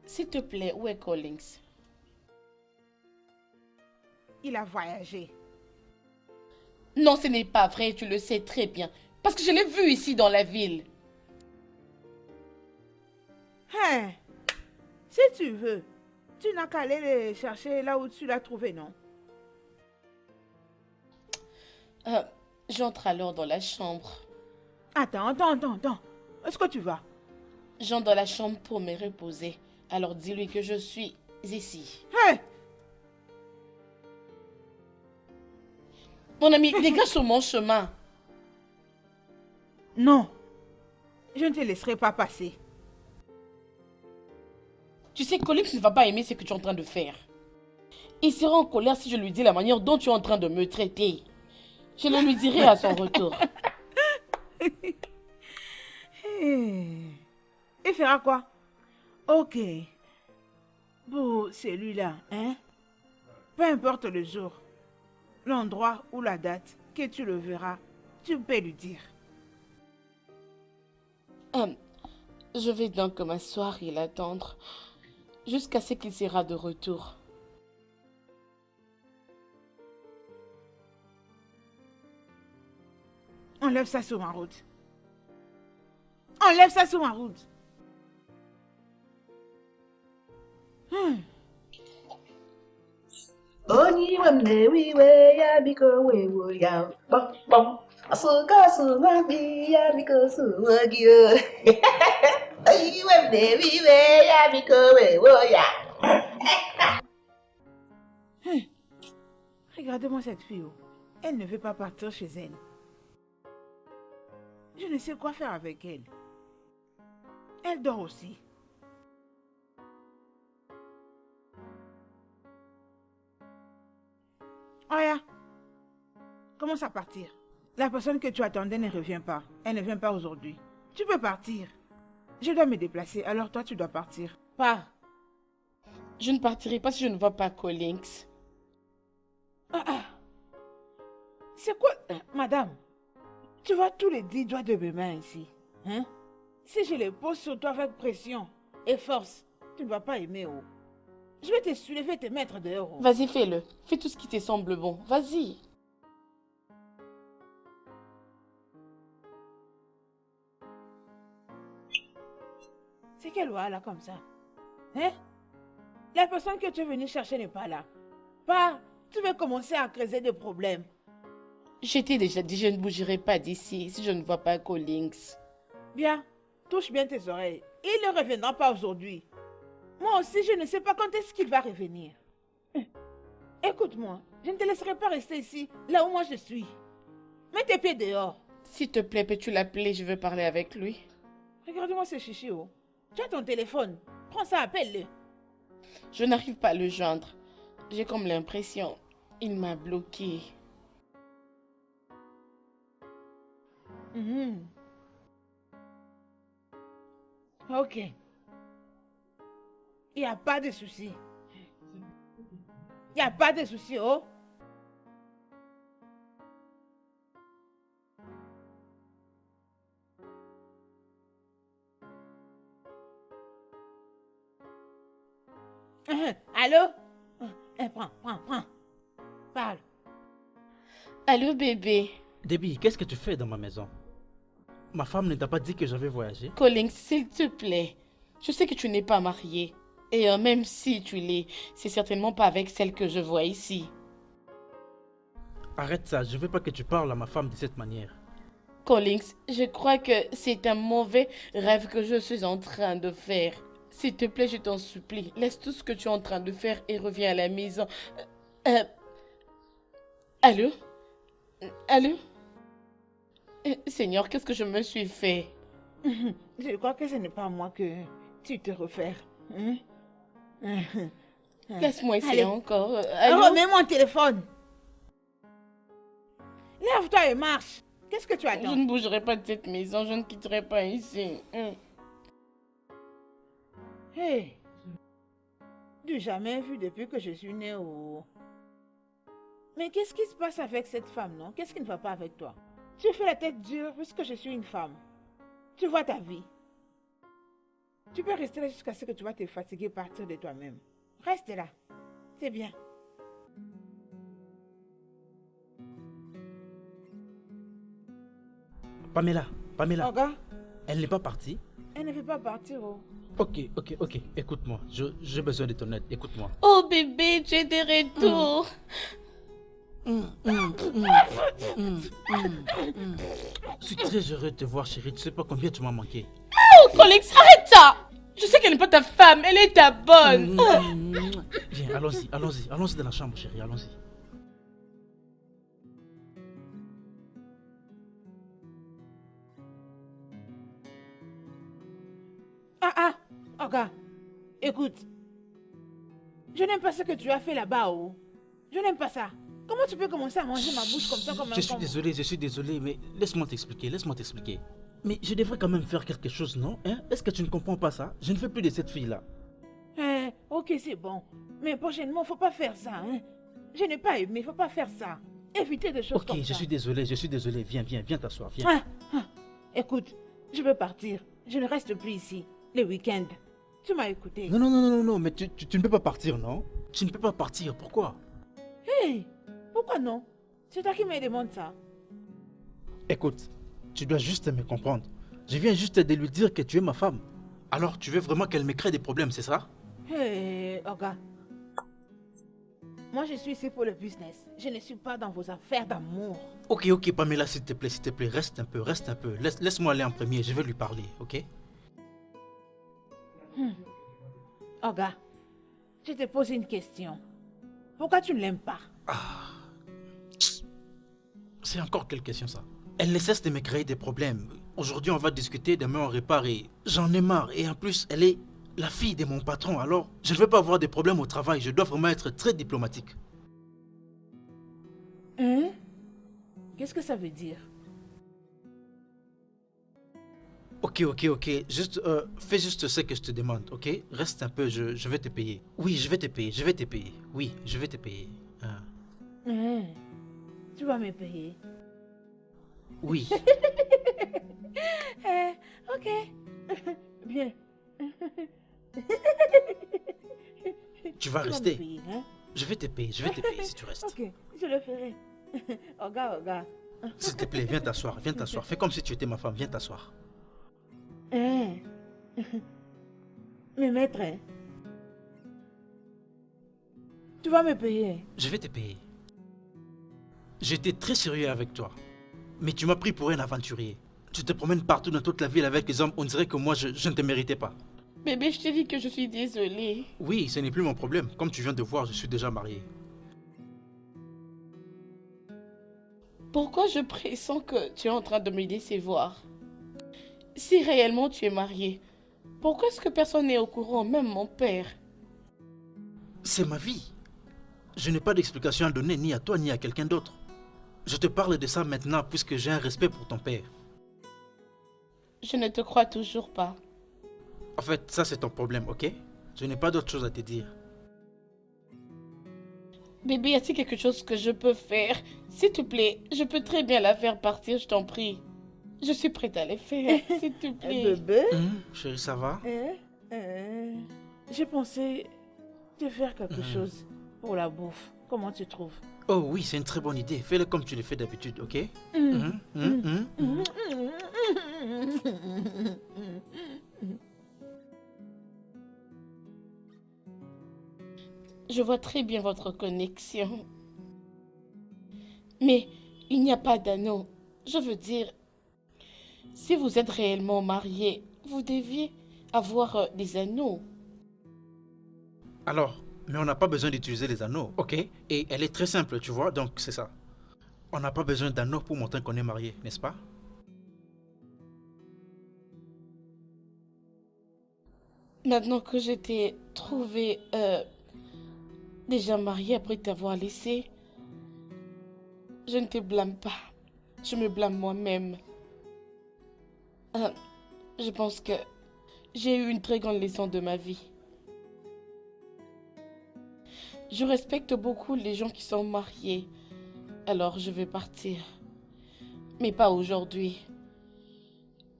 S'il te plaît, où est Collins? Il a voyagé. Non, ce n'est pas vrai, tu le sais très bien. Parce que je l'ai vu ici dans la ville. Hey. Si tu veux, tu n'as qu'à aller le chercher là où tu l'as trouvé, non? J'entre alors dans la chambre. Attends. Est-ce que tu vas? J'entre dans la chambre pour me reposer. Alors dis-lui que je suis ici. Hey. Mon ami, dégage sur mon chemin. Non. Je ne te laisserai pas passer. Tu sais, Collins ne va pas aimer ce que tu es en train de faire. Il sera en colère si je lui dis la manière dont tu es en train de me traiter. Je le lui dirai à son retour. Il fera quoi? Ok. Pour celui-là, hein? Peu importe le jour, l'endroit ou la date que tu le verras, tu peux lui dire. Je vais donc m'asseoir et l'attendre jusqu'à ce qu'il sera de retour. Enlève ça sur ma route. Enlève ça sur ma route. Oni wamne wiwe ya biko wewo ya bom bom. Asuka suma bi ya biko suwagio. Oni wamne wiwe ya biko wewo ya. Regardez-moi cette fille. Elle ne veut pas partir chez elle. Je ne sais quoi faire avec elle. Elle dort aussi. Oya, commence à partir. La personne que tu attendais ne revient pas. Elle ne vient pas aujourd'hui. Tu peux partir. Je dois me déplacer, alors toi tu dois partir. Pas. Je ne partirai pas si je ne vois pas Collins. C'est quoi, madame? Tu vois tous les 10 doigts de mes mains ici. Hein? Si je les pose sur toi avec pression et force, tu ne vas pas aimer. Oh. Je vais te soulever et te mettre dehors. Oh. Vas-y, fais-le. Fais tout ce qui te semble bon. Vas-y. C'est quelle loi là comme ça? Hein? La personne que tu es venu chercher n'est pas là. Pas, tu veux commencer à creuser des problèmes. Je t'ai déjà dit, je ne bougerai pas d'ici si je ne vois pas Collins. Bien, touche bien tes oreilles. Il ne reviendra pas aujourd'hui. Moi aussi, je ne sais pas quand est-ce qu'il va revenir. Écoute-moi, je ne te laisserai pas rester ici, là où moi je suis. Mets tes pieds dehors. S'il te plaît, peux-tu l'appeler? Je veux parler avec lui. Regarde-moi ce chichi, oh. Tu as ton téléphone. Prends ça, appelle-le. Je n'arrive pas à le joindre. J'ai comme l'impression, il m'a bloqué. Mhm. Ok. Il n'y a pas de souci. Il n'y a pas de souci, oh. Allô? Prends. Parle. Allô, bébé? Debbie, qu'est-ce que tu fais dans ma maison? Ma femme ne t'a pas dit que j'avais voyagé? Collins, s'il te plaît. Je sais que tu n'es pas marié. Et même si tu l'es, c'est certainement pas avec celle que je vois ici. Arrête ça, je veux pas que tu parles à ma femme de cette manière. Collins, je crois que c'est un mauvais rêve que je suis en train de faire. S'il te plaît, je t'en supplie, laisse tout ce que tu es en train de faire et reviens à la maison. Allô? Allô? Seigneur, qu'est-ce que je me suis fait? Je crois que ce n'est pas moi que tu te refais. Laisse-moi essayer Allez. encore. Allô? Remets mon téléphone. Lève-toi et marche. Qu'est-ce que tu Je attends? ne bougerai pas de cette maison, je ne quitterai pas ici. Hey, du jamais vu depuis que je suis née au... Mais qu'est-ce qui se passe avec cette femme, non? Qu'est-ce qui ne va pas avec toi? Tu fais la tête dure puisque je suis une femme. Tu vois ta vie. Tu peux rester là jusqu'à ce que tu vas te fatiguer et partir de toi-même. Reste là. C'est bien. Pamela, Oga, elle n'est pas partie? elle ne veut pas partir. Oh. Ok, écoute-moi, j'ai besoin de ton aide, écoute-moi. Oh bébé, tu es de retour. Je suis très heureux de te voir, chérie, tu sais pas combien tu m'as manqué. Oh Collins, arrête ça. Je sais qu'elle n'est pas ta femme, elle est ta bonne. Viens, allons-y dans la chambre, chérie, allons-y. Oga, écoute. Je n'aime pas ce que tu as fait là-bas, oh. Je n'aime pas ça. Comment tu peux commencer à manger ma bouche comme ça, comme un Je suis con? désolé, mais laisse-moi t'expliquer. Mais je devrais quand même faire quelque chose, non? Hein? Est-ce que tu ne comprends pas ça? Je ne veux plus de cette fille-là. Ok, c'est bon. Mais prochainement, faut pas faire ça, hein. Je n'ai pas aimé, faut pas faire ça. Évitez des choses Ok, comme ça. je suis désolé. Viens t'asseoir, viens. Écoute, je veux partir. Je ne reste plus ici. Les week-ends. Tu m'as écouté. Non, mais tu ne peux pas partir, non? Tu ne peux pas partir, pourquoi? Hey, pourquoi non? C'est toi qui me demandes ça. Écoute, tu dois juste me comprendre. Je viens juste de lui dire que tu es ma femme. Alors, tu veux vraiment qu'elle me crée des problèmes, c'est ça? Hey, Oga. Moi, je suis ici pour le business. Je ne suis pas dans vos affaires d'amour. Ok, Pamela, s'il te plaît, reste un peu. Laisse-moi aller en premier, je vais lui parler, ok? Oga, je te pose une question. Pourquoi tu ne l'aimes pas? C'est encore quelle question, ça? Elle ne cesse de me créer des problèmes. Aujourd'hui, on va discuter, demain, on répare et j'en ai marre. Et en plus, elle est la fille de mon patron, alors je ne veux pas avoir des problèmes au travail. Je dois vraiment être très diplomatique. Qu'est-ce que ça veut dire? Ok. Juste, fais juste ce que je te demande, ok? Reste un peu, je vais te payer. Oui, je vais te payer. Oui, je vais te payer. Tu vas me payer. Oui. Ok. Bien. Tu vas Tu vas me rester. payer, hein? Je vais te payer si tu restes. Ok, je le ferai. Oga. S'il te plaît, viens t'asseoir. Fais comme si tu étais ma femme, viens t'asseoir. Mais maître, tu vas me payer. Je vais te payer. J'étais très sérieux avec toi. Mais tu m'as pris pour un aventurier. Tu te promènes partout dans toute la ville avec les hommes, on dirait que moi je ne te méritais pas. Bébé, je te dis que je suis désolée. Oui, ce n'est plus mon problème. Comme tu viens de voir, je suis déjà marié. Pourquoi je pressens que tu es en train de me décevoir? Si réellement tu es marié, pourquoi est-ce que personne n'est au courant, même mon père? C'est ma vie. Je n'ai pas d'explication à donner ni à toi ni à quelqu'un d'autre. Je te parle de ça maintenant puisque j'ai un respect pour ton père. Je ne te crois toujours pas. En fait, ça c'est ton problème, ok? Je n'ai pas d'autre chose à te dire. Bébé, y a-t-il quelque chose que je peux faire? S'il te plaît, je peux très bien la faire partir, je t'en prie. Je suis prête à les faire, s'il te plaît. Bébé, Chérie, ça va? j'ai pensé te faire quelque chose pour la bouffe. Comment tu trouves? Oh oui, c'est une très bonne idée. Fais-le comme tu le fais d'habitude, ok? Je vois très bien votre connexion. Mais il n'y a pas d'anneau. Je veux dire, si vous êtes réellement mariés, vous deviez avoir des anneaux. Alors, mais on n'a pas besoin d'utiliser les anneaux, ok? Et elle est très simple, tu vois, donc c'est ça. On n'a pas besoin d'anneaux pour montrer qu'on est marié, n'est-ce pas? Maintenant que je t'ai trouvé déjà marié après t'avoir laissé, je ne te blâme pas. Je me blâme moi-même. Je pense que j'ai eu une très grande leçon de ma vie. Je respecte beaucoup les gens qui sont mariés. Alors je vais partir. Mais pas aujourd'hui.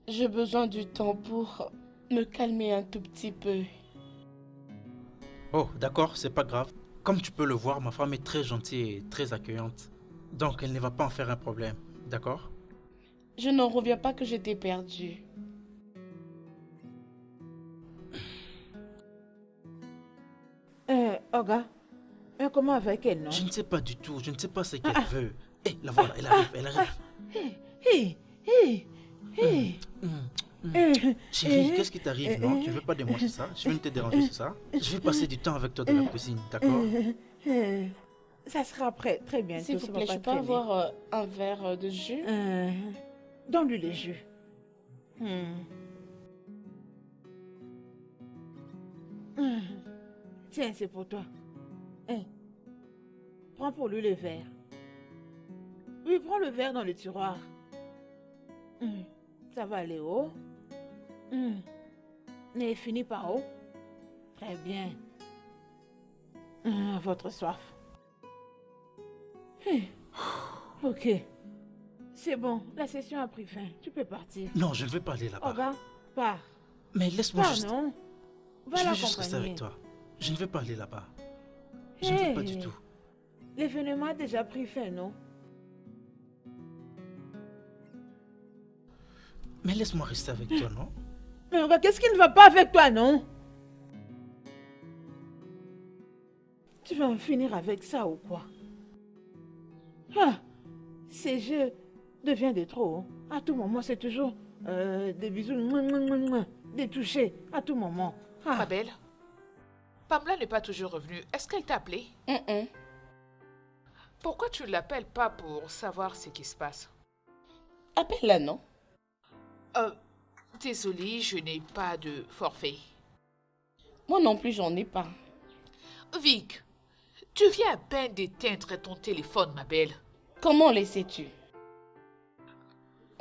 J'ai besoin du temps pour me calmer un tout petit peu. Oh, d'accord, c'est pas grave. Comme tu peux le voir, ma femme est très gentille et très accueillante. Donc elle ne va pas en faire un problème, d'accord? Je n'en reviens pas que je t'ai perdu. Oga, comment avec elle, non? Je ne sais pas du tout, je ne sais pas ce qu'elle veut. Hé, la voilà, elle arrive, elle arrive. Chérie, qu'est-ce qui t'arrive, non? Tu ne veux pas de moi, c'est ça? Je viens de te déranger, c'est ça? Je vais passer du temps avec toi dans la cuisine, d'accord? Ça sera après, très bientôt. S'il vous plaît, je peux avoir un verre de jus? Donne-lui le jus. Tiens, c'est pour toi. Prends pour lui le verre. Oui, prends le verre dans le tiroir. Ça va aller haut. Et fini par haut. Très bien. Votre soif. Ok. C'est bon, la session a pris fin. Tu peux partir. Non, je ne veux pas aller là-bas. Oga, pars. Mais laisse-moi Pars, juste... non. Va Je veux juste rester l'accompagner. avec toi. Je ne veux pas aller là-bas. Je ne veux pas du tout. L'événement a déjà pris fin, non? Mais laisse-moi rester avec toi, non? Mais Oga, qu'est-ce qui ne va pas avec toi, non? Tu vas en finir avec ça ou quoi? Ces jeux deviennent de trop. Hein. À tout moment, c'est toujours des bisous, des touchés, à tout moment. Ma belle, Pamela n'est pas toujours revenue. Est-ce qu'elle t'a appelé? Pourquoi tu ne l'appelles pas pour savoir ce qui se passe? Appelle-la, non? Désolée, je n'ai pas de forfait. Moi non plus, j'en ai pas. Vic, tu viens à peine d'éteindre ton téléphone, ma belle. Comment le sais-tu?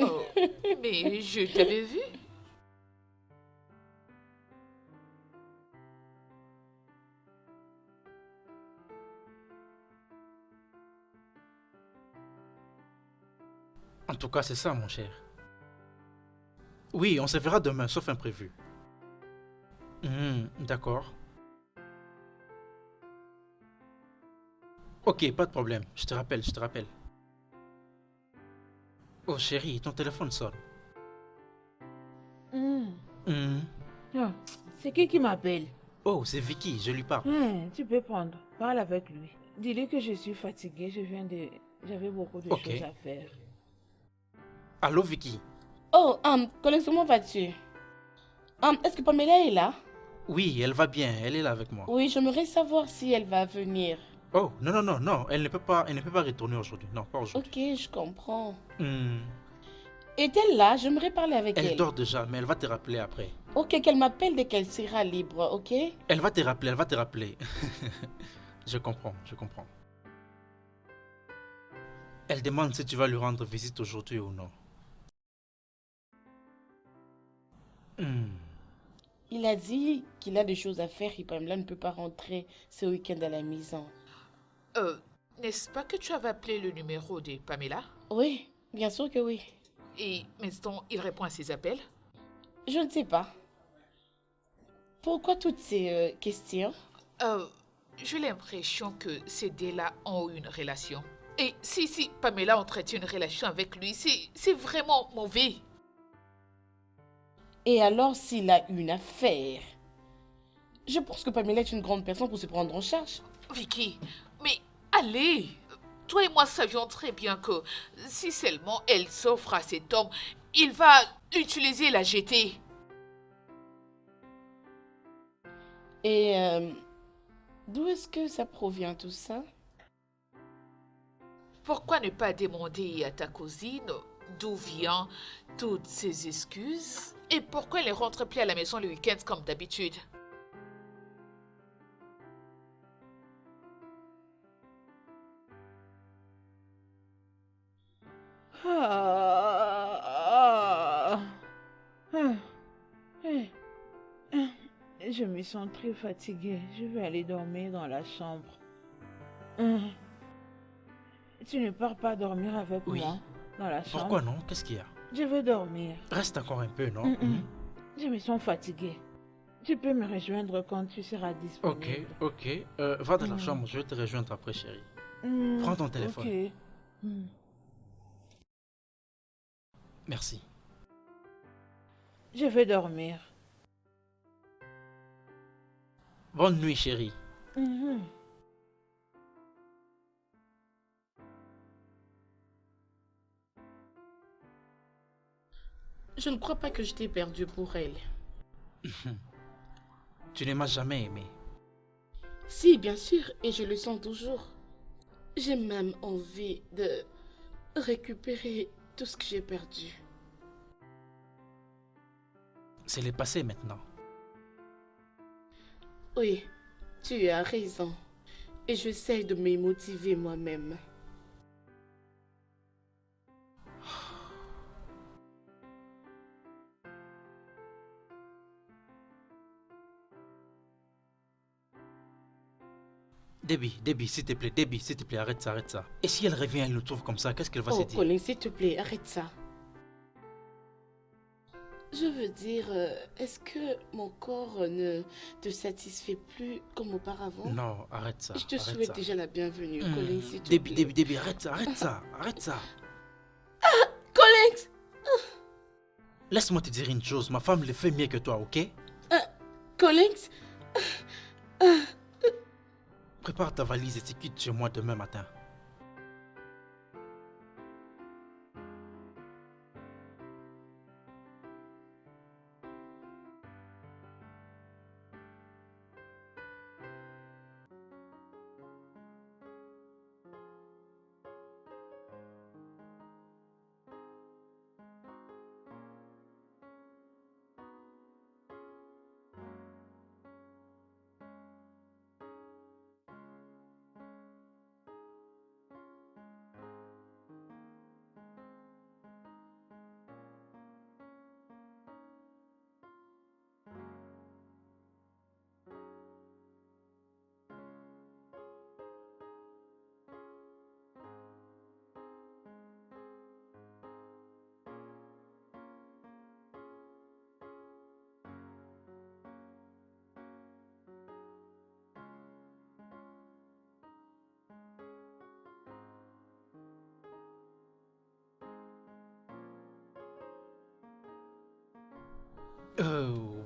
Oh, mais je t'avais vu. En tout cas, c'est ça, mon cher. Oui, on se verra demain, sauf imprévu. D'accord. Ok, pas de problème. Je te rappelle, je te rappelle. Oh chérie, ton téléphone sonne. C'est qui m'appelle? Oh, c'est Vicky, je lui parle. Tu peux prendre. Parle avec lui. Dis-lui que je suis fatiguée. J'avais beaucoup de choses à faire. Allô, Vicky? Oh, comment vas-tu? Est-ce que Pamela est là? Oui, elle va bien, elle est là avec moi. Oui, j'aimerais savoir si elle va venir. Oh, non, non, non, non, elle ne peut pas retourner aujourd'hui. Non, pas aujourd'hui. Ok, je comprends. Hmm, Est-elle là? J'aimerais parler avec elle. Elle dort déjà, mais elle va te rappeler après. Ok, qu'elle m'appelle dès qu'elle sera libre, ok? Elle va te rappeler, elle va te rappeler. Je comprends, je comprends. Elle demande si tu vas lui rendre visite aujourd'hui ou non. Hmm, Il a dit qu'il a des choses à faire et Pamela ne peut pas rentrer ce week-end à la maison. N'est-ce pas que tu avais appelé le numéro de Pamela? Oui, bien sûr que oui. Et maintenant, il répond à ses appels? Je ne sais pas. Pourquoi toutes ces questions? J'ai l'impression que ces deux-là ont une relation. Et si Pamela entretient une relation avec lui, c'est vraiment mauvais. Et alors s'il a une affaire? Je pense que Pamela est une grande personne pour se prendre en charge. Vicky, mais allez! Toi et moi savions très bien que si seulement elle s'offre à cet homme, il va utiliser la jetée. Et d'où est-ce que ça provient tout ça? Pourquoi ne pas demander à ta cousine d'où viennent toutes ces excuses? Et pourquoi elle ne rentre plus à la maison le week-end comme d'habitude? Je me sens très fatiguée. Je vais aller dormir dans la chambre. Tu ne pars pas dormir avec Oui. moi dans la chambre? Pourquoi non? Qu'est-ce qu'il y a? Je veux dormir. Reste encore un peu, non? Je me sens fatiguée. Tu peux me rejoindre quand tu seras disponible. Ok. Va dans la chambre, je vais te rejoindre après, chérie. Prends ton téléphone. Ok. Merci. Je vais dormir. Bonne nuit, chérie. Je ne crois pas que je t'ai perdu pour elle. Tu ne m'as jamais aimé. Si, bien sûr, et je le sens toujours. J'ai même envie de récupérer tout ce que j'ai perdu. C'est le passé maintenant. Oui, tu as raison. Et j'essaie de me motiver moi-même. Debbie, s'il te plaît, arrête ça. Et si elle revient, elle nous trouve comme ça, qu'est-ce qu'elle va se Oh, dire? Colin, s'il te plaît, arrête ça. Je veux dire, est-ce que mon corps ne te satisfait plus comme auparavant? Non, arrête ça. Je te arrête souhaite ça. déjà la bienvenue, Colin, s'il te plaît. Debbie, arrête ça. Colin! Laisse-moi te dire une chose, ma femme le fait mieux que toi, ok? Colin! Prépare ta valise et tu quittes chez moi demain matin.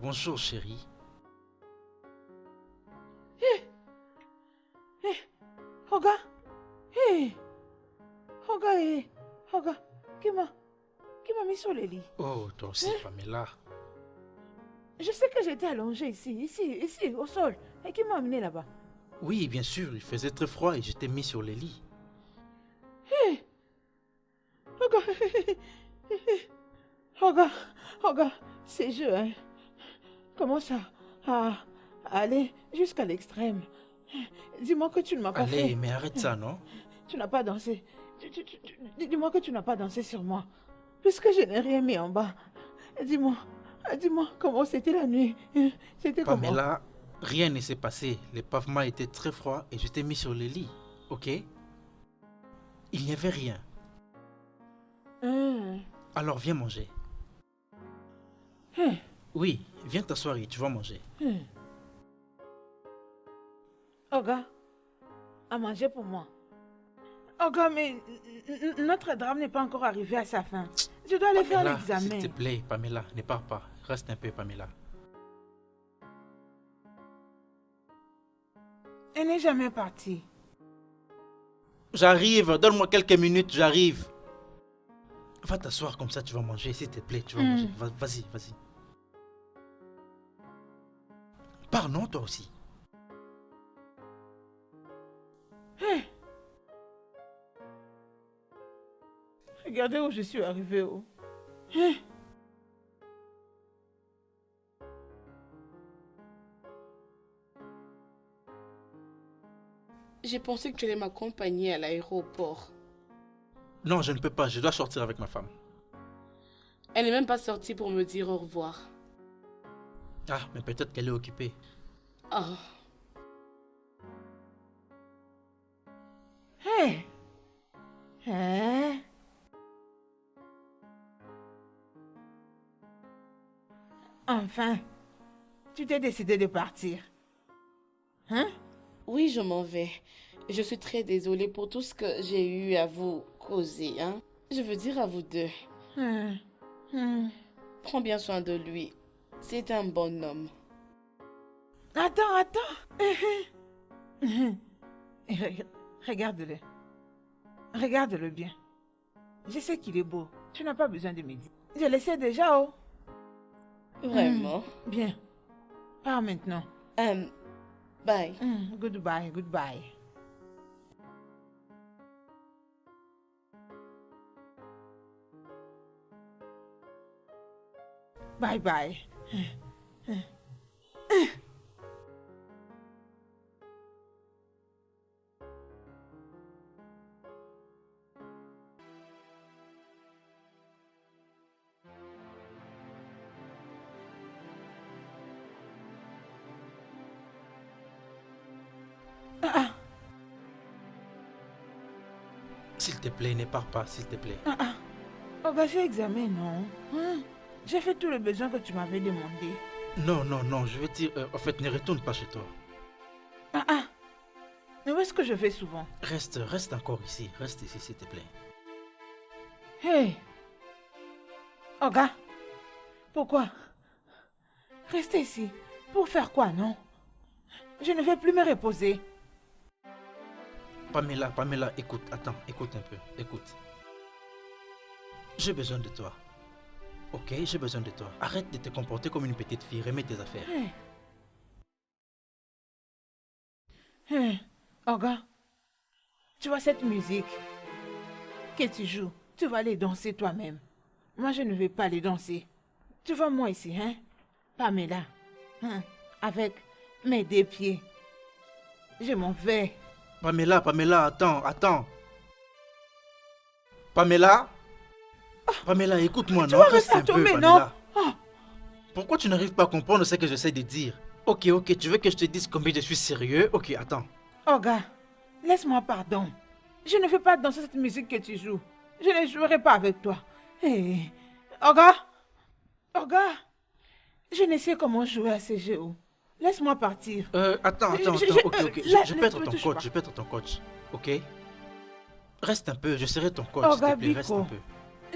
Bonjour chérie. Hoga. Hey. Hoga. Qui m'a mis sur le lit? Oh, toi aussi, Pamela. Je sais que j'étais allongée ici, au sol. Et qui m'a amené là-bas? Oui, bien sûr, il faisait très froid et j'étais mis sur les lits. Regarde, regarde, ces jeux, hein, commencent à aller jusqu'à l'extrême. Dis-moi que tu ne m'as pas Allez, fait. mais arrête ça, non? Tu n'as pas dansé. Dis-moi que tu n'as pas dansé sur moi. Puisque je n'ai rien mis en bas. Dis-moi comment c'était la nuit. C'était comment? Pamela, rien ne s'est passé. Les pavements étaient très froids et j'étais mis sur les lits, ok? Il n'y avait rien. Alors viens manger. Oui, viens t'asseoir et tu vas manger. Oga, à manger pour moi. Oga, mais notre drame n'est pas encore arrivé à sa fin. Je dois aller faire Pamela, l'examen. s'il te plaît, Pamela, ne pars pas. Reste un peu, Pamela. Elle n'est jamais partie. J'arrive, donne-moi quelques minutes, j'arrive. Va t'asseoir comme ça, tu vas manger, s'il te plaît, tu vas manger. Vas-y, vas-y. Pars, non, toi aussi. Regardez où je suis arrivée. Oh. J'ai pensé que tu allais m'accompagner à l'aéroport. Non, je ne peux pas, je dois sortir avec ma femme. Elle n'est même pas sortie pour me dire au revoir. Ah, mais peut-être qu'elle est occupée. Ah, Hey! Hein? Enfin, tu t'es décidé de partir. Hein? oui, je m'en vais. Je suis très désolée pour tout ce que j'ai eu à vous causer, hein. Je veux dire à vous deux. Prends bien soin de lui. C'est un bon homme. Attends. Regarde-le. Regarde-le bien. Je sais qu'il est beau. Tu n'as pas besoin de me dire. Je le sais déjà, oh. Vraiment. Bien. Pars maintenant. Bye. Goodbye. Bye. S'il te plaît, ne pars pas, s'il te plaît. Oh, bah, j'ai examiné, non? J'ai fait tout le besoin que tu m'avais demandé. Non, je veux dire, en fait, ne retourne pas chez toi. Mais où est-ce que je vais souvent? Reste encore ici, reste ici, s'il te plaît. Hey! Oga, pourquoi? Rester ici. Pour faire quoi, non? Je ne vais plus me reposer. Pamela, écoute, attends, écoute un peu, écoute. J'ai besoin de toi. Ok, j'ai besoin de toi. Arrête de te comporter comme une petite fille, remets tes affaires. Oga, tu vois cette musique que tu joues, tu vas aller danser toi-même. Moi, je ne vais pas aller danser. Tu vois moi ici, hein? Pamela, avec mes deux pieds. Je m'en vais. Pamela, attends. Pamela, écoute-moi, non? Reste un peu, Pamela. Pourquoi tu n'arrives pas à comprendre ce que j'essaie de dire? Ok, tu veux que je te dise combien je suis sérieux? Ok, attends. Oga, laisse-moi pardon. Je ne veux pas danser cette musique que tu joues. Je ne jouerai pas avec toi. Hey. Oga, je ne sais comment jouer à ces jeux. Laisse-moi partir. Attends, ok. Je peux être ton coach, ok? Reste un peu, je serai ton coach, s'il te plaît, reste un peu.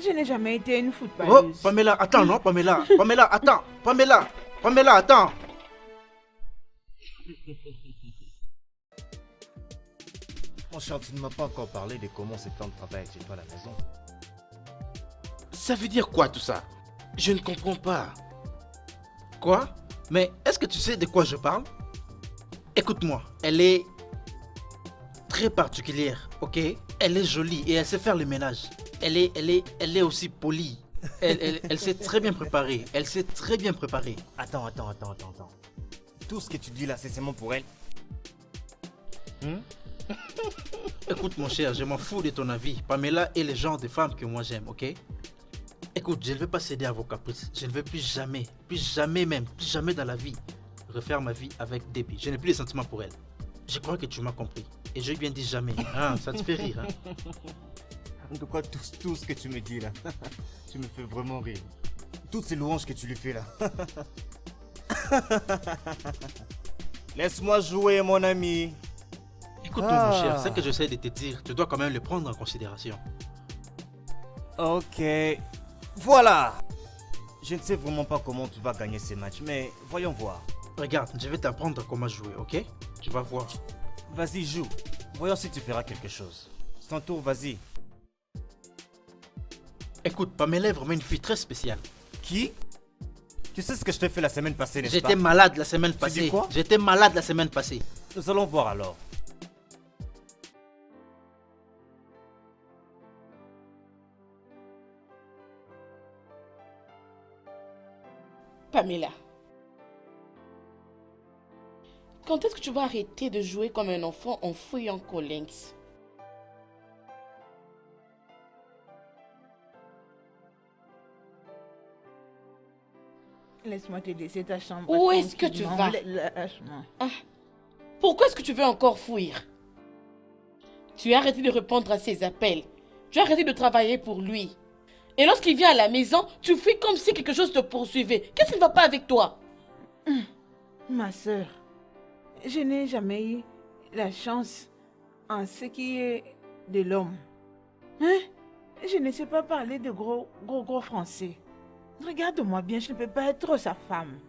Je n'ai jamais été une footballeuse. Oh, Pamela, attends, non, Pamela, attends, Pamela, attends. Mon cher, tu ne m'as pas encore parlé de comment ce plan de travail chez toi à la maison. Ça veut dire quoi tout ça? Je ne comprends pas. Quoi? Mais est-ce que tu sais de quoi je parle? Écoute-moi, elle est très particulière, ok? Elle est jolie et elle sait faire le ménage. Elle est aussi polie. Elle s'est très bien préparée. Elle s'est très bien préparée. Attends. Tout ce que tu dis là, c'est seulement pour elle. Écoute mon cher, je m'en fous de ton avis. Pamela est le genre de femme que moi j'aime, ok? Écoute, je ne vais pas céder à vos caprices. Je ne vais plus jamais même, plus jamais dans la vie refaire ma vie avec Debbie. Je n'ai plus de sentiments pour elle. Je crois que tu m'as compris. Et je lui ai bien dit jamais. Ah, ça te fait rire, hein? En tout cas, tout ce que tu me dis là, tu me fais vraiment rire. Toutes ces louanges que tu lui fais là. Laisse-moi jouer, mon ami. Écoute, mon cher, ce que j'essaie de te dire, tu dois quand même le prendre en considération. Ok. Voilà. Je ne sais vraiment pas comment tu vas gagner ces matchs, mais voyons voir. Regarde, je vais t'apprendre comment jouer, ok? Tu vas voir. Vas-y, joue. Voyons si tu feras quelque chose. C'est ton tour, vas-y. Écoute, Pamela est vraiment une fille très spéciale. Qui? Tu sais ce que je t'ai fait la semaine passée, n'est-ce pas? J'étais malade la semaine passée. Tu dis quoi? J'étais malade la semaine passée. Nous allons voir alors. Pamela, quand est-ce que tu vas arrêter de jouer comme un enfant en fouillant Collins? Laisse-moi te laisser ta chambre. Où est-ce que tu vas? Ah, pourquoi est-ce que tu veux encore fuir? Tu as arrêté de répondre à ses appels. Tu as arrêté de travailler pour lui. Et lorsqu'il vient à la maison, tu fais comme si quelque chose te poursuivait. Qu'est-ce qui ne va pas avec toi? Ma sœur, je n'ai jamais eu la chance en ce qui est de l'homme. Hein? Je ne sais pas parler de gros français. Regarde-moi bien, je ne peux pas être sa femme.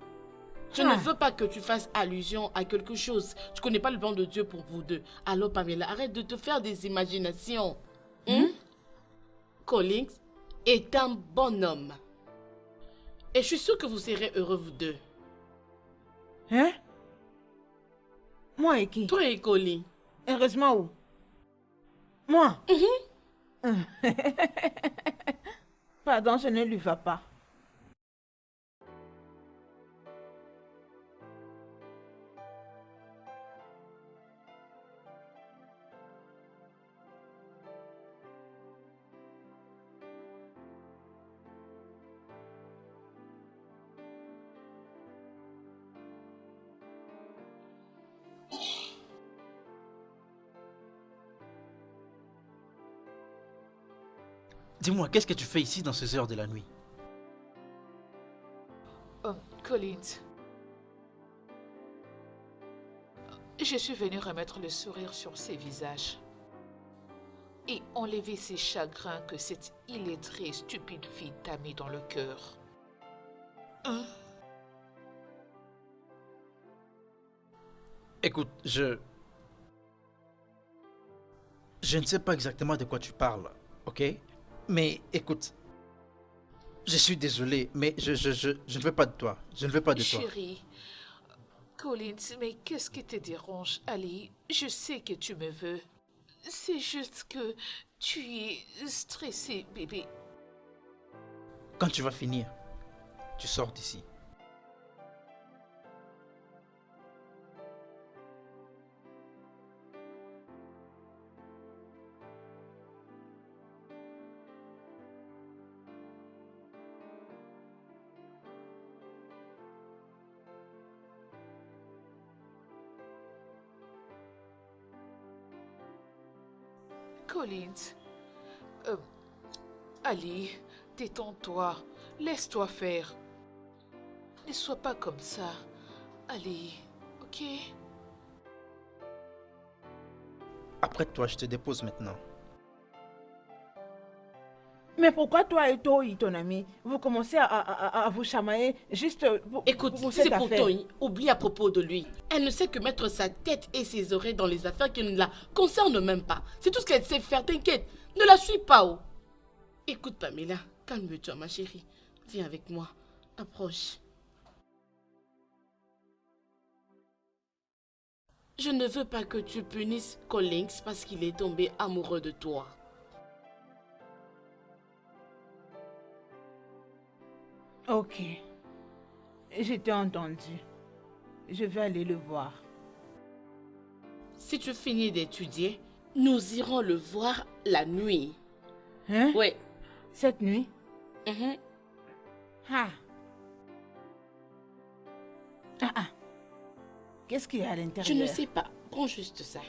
Je ne veux pas que tu fasses allusion à quelque chose. Tu ne connais pas le plan de Dieu pour vous deux. Alors Pamela, arrête de te faire des imaginations. Collins est un bon homme. Et je suis sûre que vous serez heureux vous deux. Hein? Moi et qui? Toi et Collins. Heureusement où? Moi? Pardon, je ne lui va pas. Dis-moi, qu'est-ce que tu fais ici dans ces heures de la nuit? Collins, je suis venue remettre le sourire sur ses visages et enlever ces chagrins que cette illettrée stupide fille t'a mis dans le cœur. Écoute, je ne sais pas exactement de quoi tu parles, ok? Mais écoute, je suis désolé, mais je ne veux pas de toi. Je ne veux pas de toi. Chérie, Collins, mais qu'est-ce qui te dérange, Ali? Je sais que tu me veux. C'est juste que tu es stressé, bébé. Quand tu vas finir, tu sors d'ici. Collins, Ali, détends-toi, laisse-toi faire. Ne sois pas comme ça, Ali, ok? Après toi, je te dépose maintenant. Mais pourquoi toi et Toi, ton ami, vous commencez à vous chamailler juste Écoute, pour si cette c'est pour affaire? Tony, oublie à propos de lui. Elle ne sait que mettre sa tête et ses oreilles dans les affaires qui ne la concernent même pas. C'est tout ce qu'elle sait faire, t'inquiète. Ne la suis pas, oh. Écoute, Pamela, calme-toi, ma chérie. Viens avec moi. Approche. Je ne veux pas que tu punisses Collins parce qu'il est tombé amoureux de toi. Ok. Je t'ai entendu. Je vais aller le voir. Si tu finis d'étudier, nous irons le voir la nuit. Hein? Oui. Cette nuit? Mhm. Ah. Ah. Qu'est-ce qu'il y a à l'intérieur? Je ne sais pas. Prends juste ça.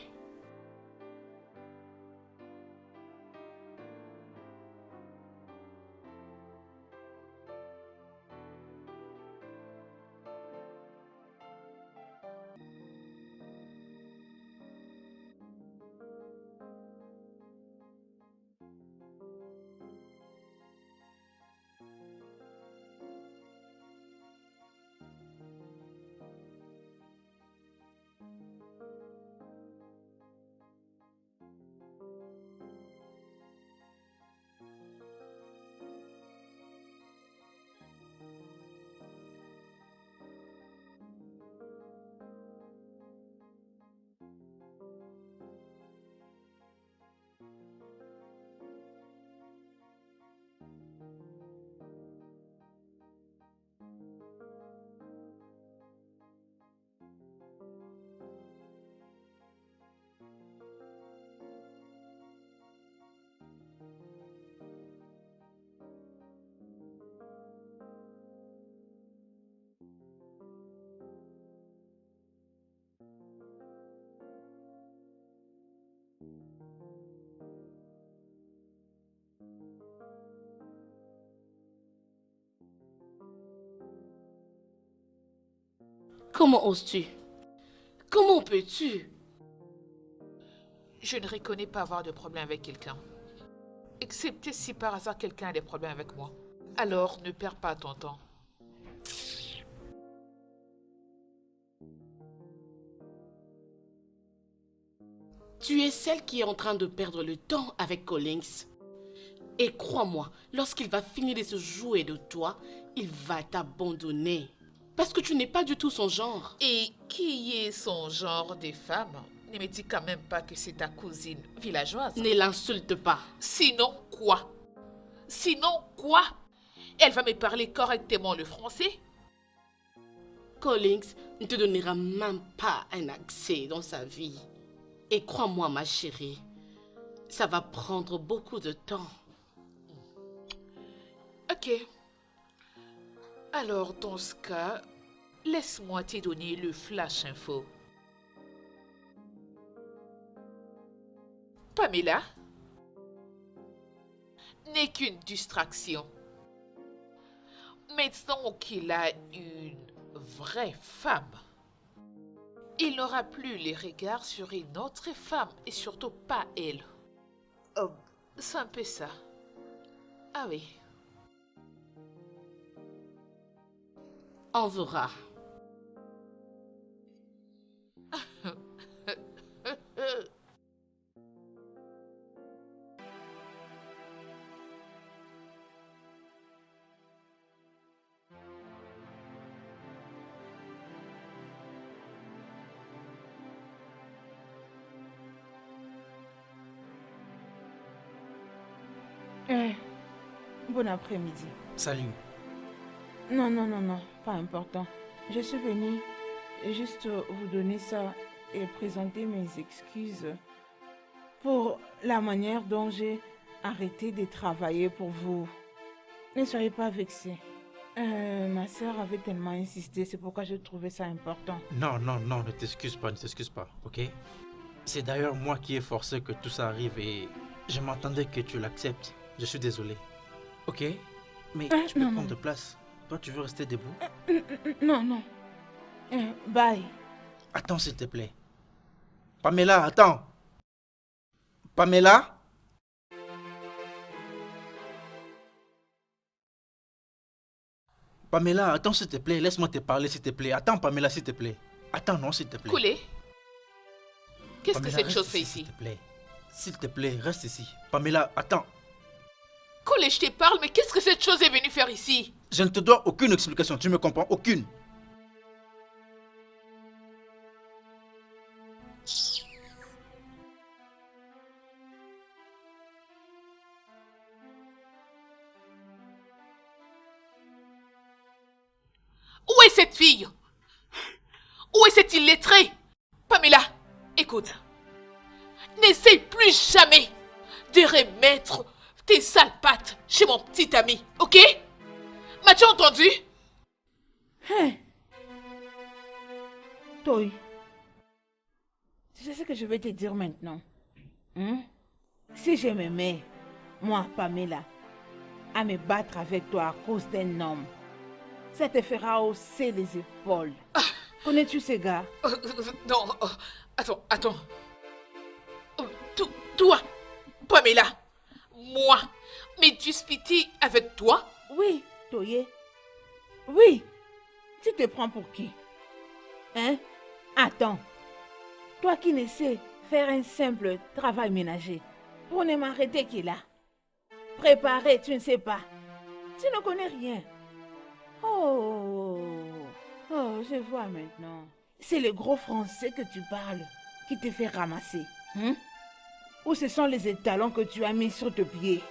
Comment oses-tu? Comment peux-tu? Je ne reconnais pas avoir de problème avec quelqu'un. Excepté si par hasard quelqu'un a des problèmes avec moi. Alors, ne perds pas ton temps. Tu es celle qui est en train de perdre le temps avec Collins. Et crois-moi, lorsqu'il va finir de se jouer de toi, il va t'abandonner. Parce que tu n'es pas du tout son genre. Et qui est son genre de femme? Ne me dis quand même pas que c'est ta cousine villageoise. Ne l'insulte pas. Sinon quoi? Sinon quoi? Elle va me parler correctement le français? Collins ne te donnera même pas un accès dans sa vie. Et crois-moi, ma chérie, ça va prendre beaucoup de temps. Ok. Alors, dans ce cas, laisse-moi te donner le flash info. Pamela n'est qu'une distraction. Maintenant qu'il a une vraie femme, il n'aura plus les regards sur une autre femme et surtout pas elle. Oh, c'est un peu ça. Ah oui. On verra. Bon après-midi. Salut. Non, pas important. Je suis venue juste vous donner ça et présenter mes excuses pour la manière dont j'ai arrêté de travailler pour vous. Ne soyez pas vexés. Ma soeur avait tellement insisté, c'est pourquoi je trouvais ça important. Non, ne t'excuse pas, ok? C'est d'ailleurs moi qui ai forcé que tout ça arrive et je m'attendais que tu l'acceptes. Je suis désolé. Ok? Mais tu peux prendre de place. Toi, tu veux rester debout? Non. Bye. Attends, s'il te plaît. Pamela, attends. Pamela? Pamela, attends, s'il te plaît. Laisse-moi te parler, s'il te plaît. Attends, Pamela, s'il te plaît. Attends, non, s'il te plaît. Coulé? Qu'est-ce que Pamela, cette reste chose fait ici? S'il te plaît. S'il te plaît, reste ici. Pamela, attends. Coulé, je te parle, mais qu'est-ce que cette chose est venue faire ici? Je ne te dois aucune explication, tu me comprends? Aucune. Où est cette fille? Où est cette illettrée? Pamela, écoute. N'essaye plus jamais de remettre tes sales pattes chez mon petit ami, ok? M'as-tu entendu? Hein? Toi, tu sais ce que je vais te dire maintenant. Hein? Si je me mets, moi, Pamela, à me battre avec toi à cause d'un homme, ça te fera hausser les épaules. Connais-tu ces gars? Non, attends. Toi, Pamela, moi, me disputer avec toi? Oui, Toye. Oui. Tu te prends pour qui? Hein? Attends. Toi qui ne sais faire un simple travail ménager pour ne m'arrêter qu'il là. Préparer, tu ne sais pas. Tu ne connais rien. Oh, je vois maintenant. C'est le gros français que tu parles qui te fait ramasser. Hein? Ou ce sont les étalons que tu as mis sur tes pieds?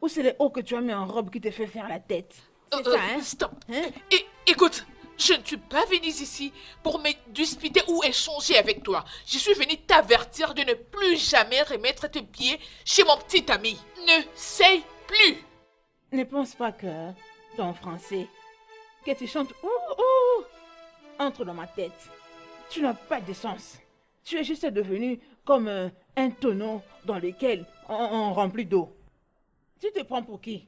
Ou c'est les hauts que tu as mis en robe qui te fait faire la tête? C'est ça, hein? Stop. Hein? Écoute, je ne suis pas venue ici pour me disputer ou échanger avec toi. Je suis venue t'avertir de ne plus jamais remettre tes pieds chez mon petit ami. Ne sais plus. Ne pense pas que ton français, que tu chantes ouh, entre dans ma tête. Tu n'as pas de sens. Tu es juste devenu comme un tonneau dans lequel on remplit d'eau. Tu te prends pour qui?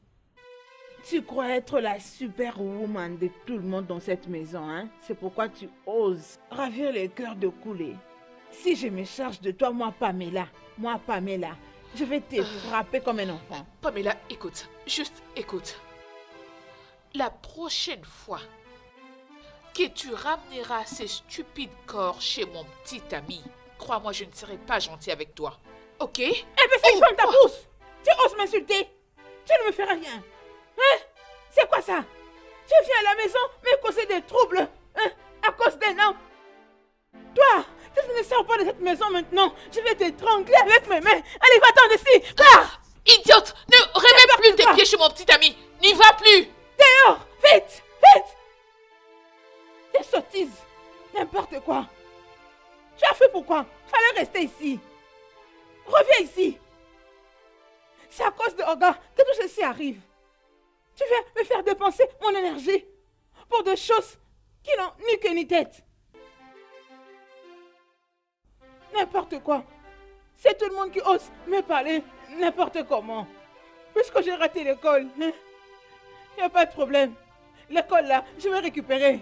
Tu crois être la superwoman de tout le monde dans cette maison, hein? C'est pourquoi tu oses ravir les cœurs de couler. Si je me charge de toi, moi Pamela, je vais te frapper comme un enfant. Pamela, écoute, juste écoute. La prochaine fois que tu ramèneras ces stupides corps chez mon petit ami, crois-moi, je ne serai pas gentil avec toi. Ok? Eh bien, c'est comme ta pousse! Tu oses m'insulter? Tu ne me feras rien. Hein? C'est quoi ça? Tu viens à la maison me causer des troubles, hein? À cause d'un homme. Toi, si tu ne sors pas de cette maison maintenant, je vais t'étrangler avec mes mains. Allez, va-t'en d'ici. Pars! Idiote! Ne remets plus tes pieds chez mon petit ami. N'y va plus! Dehors! Vite! Des sottises. N'importe quoi. Tu as fait pourquoi? Fallait rester ici. Reviens ici. C'est à cause de Oga que tout ceci arrive. Tu viens me faire dépenser mon énergie pour des choses qui n'ont ni queue ni tête. N'importe quoi. C'est tout le monde qui ose me parler n'importe comment. Puisque j'ai raté l'école, il n'y a pas de problème. L'école là, je vais récupérer.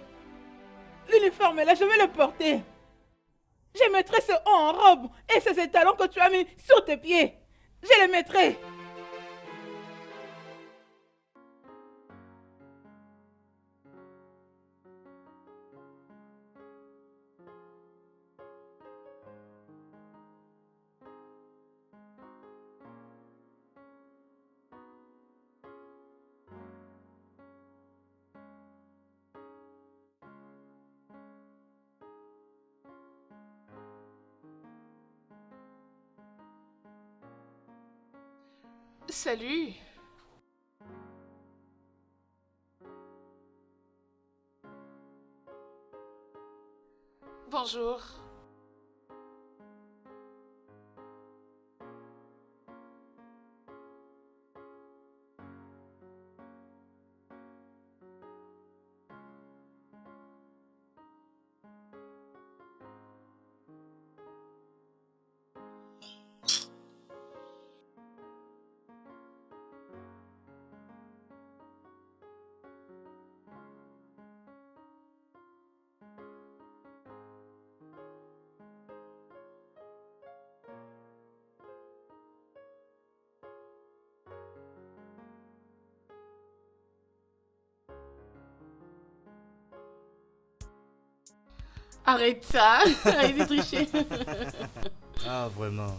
L'uniforme là, je vais le porter. Je mettrai ce haut en robe et ces étalons que tu as mis sur tes pieds. Je les mettrai. Salut. Bonjour. Arrête ça. Arrête de tricher. Ah, vraiment.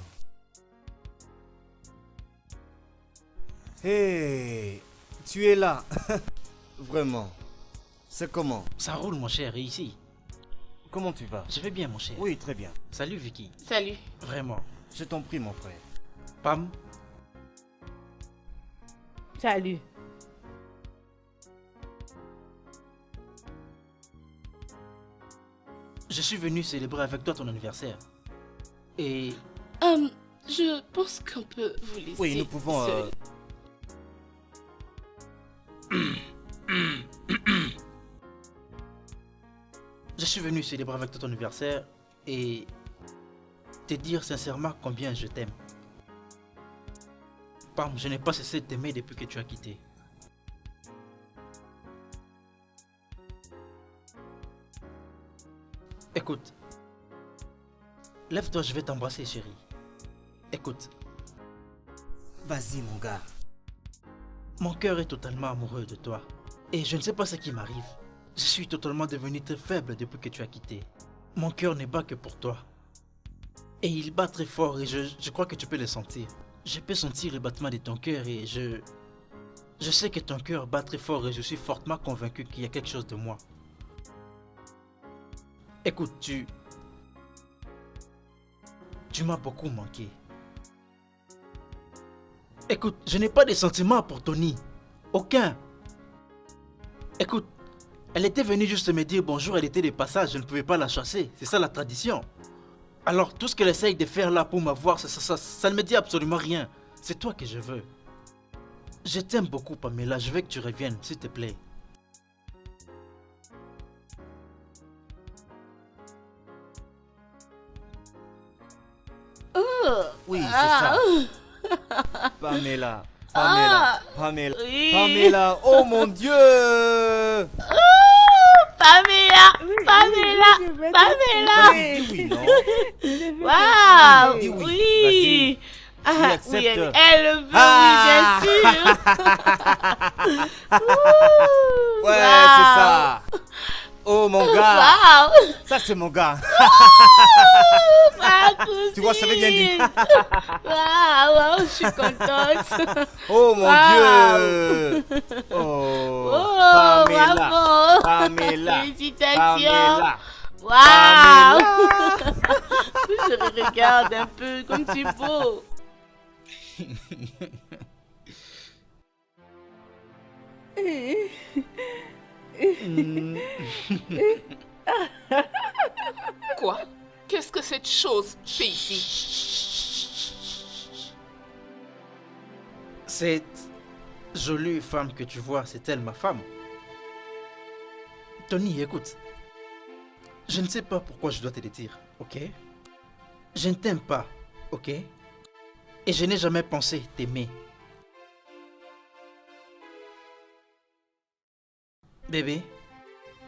Hey, tu es là. Vraiment. C'est comment? Ça roule, mon cher, et ici? Comment tu vas? Je vais bien, mon cher. Oui, très bien. Salut, Vicky. Salut. Vraiment. Je t'en prie, mon frère. Pam, Salut. Je suis venu célébrer avec toi ton anniversaire. Et Je pense qu'on peut vous laisser. Oui, nous pouvons... seul. je suis venu célébrer avec toi ton anniversaire et te dire sincèrement combien je t'aime. Pam, je n'ai pas cessé de t'aimer depuis que tu as quitté. Écoute, lève-toi, je vais t'embrasser, chérie. Écoute, Vas-y, mon gars. mon cœur est totalement amoureux de toi. Et je ne sais pas ce qui m'arrive. Je suis totalement devenu très faible depuis que tu as quitté. Mon cœur ne bat que pour toi. Et il bat très fort et je crois que tu peux le sentir. Je peux sentir le battement de ton cœur et je sais que ton cœur bat très fort et je suis fortement convaincu qu'il y a quelque chose de moi. Écoute, tu m'as beaucoup manqué. Écoute, je n'ai pas de sentiments pour Tony. Aucun. Écoute, elle était venue juste me dire bonjour, elle était de passage, je ne pouvais pas la chasser. C'est ça la tradition. Alors, tout ce qu'elle essaye de faire là pour m'avoir, ça ne me dit absolument rien. C'est toi que je veux. Je t'aime beaucoup, Pamela. Je veux que tu reviennes, s'il te plaît. Oui, c'est ça. Pamela. Pamela. Pamela. Oui. Pamela. Oh mon Dieu. Pamela, Pamela, je vais te Pamela. Vas-y, dis oui, non? Waouh, Dis oui, oui. Ah, oui, accepte. elle le veut, Ah. oui, bien sûr. Ouh, Ouais, waouh. c'est ça. Oh mon gars. Waouh, Ça, c'est mon gars. ma cousine. Tu vois, ça veut bien dire. Waouh, waouh, je suis contente. Oh mon Wow. Dieu. Oh. Oh, Pamela. bravo. Pamela. Félicitations. Pamela. Waouh. Pamela. Je regarde un peu comme tu es beau. Quoi? Qu'est-ce que cette chose fait ici? Cette jolie femme que tu vois, c'est elle ma femme. Tony, écoute. Je ne sais pas pourquoi je dois te le dire, ok? Je ne t'aime pas, ok? Et je n'ai jamais pensé t'aimer. Bébé,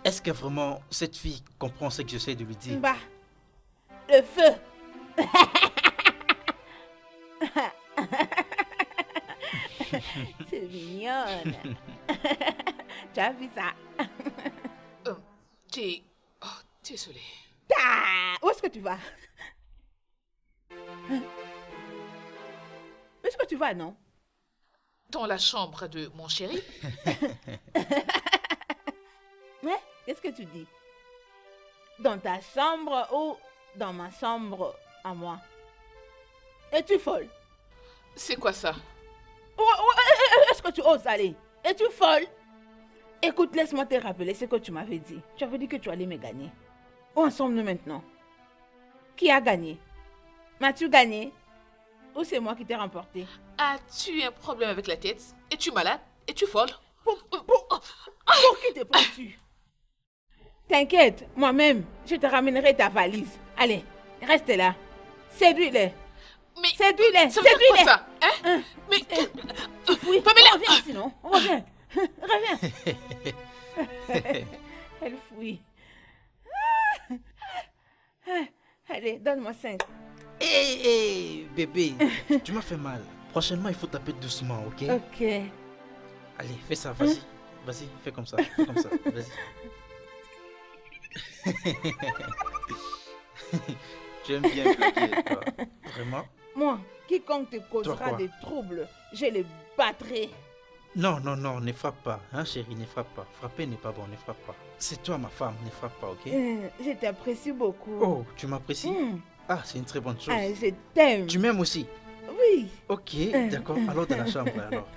est-ce que vraiment cette fille comprend ce que j'essaie de lui dire? Bah, le feu. C'est mignonne. Tu as vu ça? Oh, désolé. Ah, où est-ce que tu vas? Où est-ce que tu vas, non? Dans la chambre de mon chéri? Hein? Qu'est-ce que tu dis? Dans ta chambre ou dans ma chambre à moi? Es-tu folle? C'est quoi ça? Est-ce que tu oses aller? Es-tu folle? Écoute, laisse-moi te rappeler ce que tu m'avais dit. Tu avais dit que tu allais me gagner. Où en sommes-nous maintenant? Qui a gagné? M'as-tu gagné? Ou c'est moi qui t'ai remporté? As-tu un problème avec la tête? Es-tu malade? Es-tu folle? Pour qui te prends-tu? T'inquiète, moi-même, je te ramènerai ta valise. Allez, reste là. Séduis-les. Mais Séduis-les. ça veut dire quoi Séduis-les. ça? Hein? Mais Oui, Pamela! reviens sinon. Reviens. Reviens. Elle fuit. Allez, donne-moi 5. Hé, bébé, tu m'as fait mal. Prochainement, il faut taper doucement, ok? Ok. Allez, fais ça, vas-y. Vas-y, fais comme ça, vas-y. J'aime bien flatter, toi. Vraiment? Moi, quiconque te Toi, causera quoi? des troubles, je les battrai. Non, ne frappe pas, hein chérie, ne frappe pas. Frapper n'est pas bon, ne frappe pas. C'est toi ma femme, ne frappe pas, ok? Je t'apprécie beaucoup. Oh, tu m'apprécies? Mm. Ah, c'est une très bonne chose. Ah, je t'aime. Tu m'aimes aussi? Oui. Ok, d'accord, alors dans la chambre alors.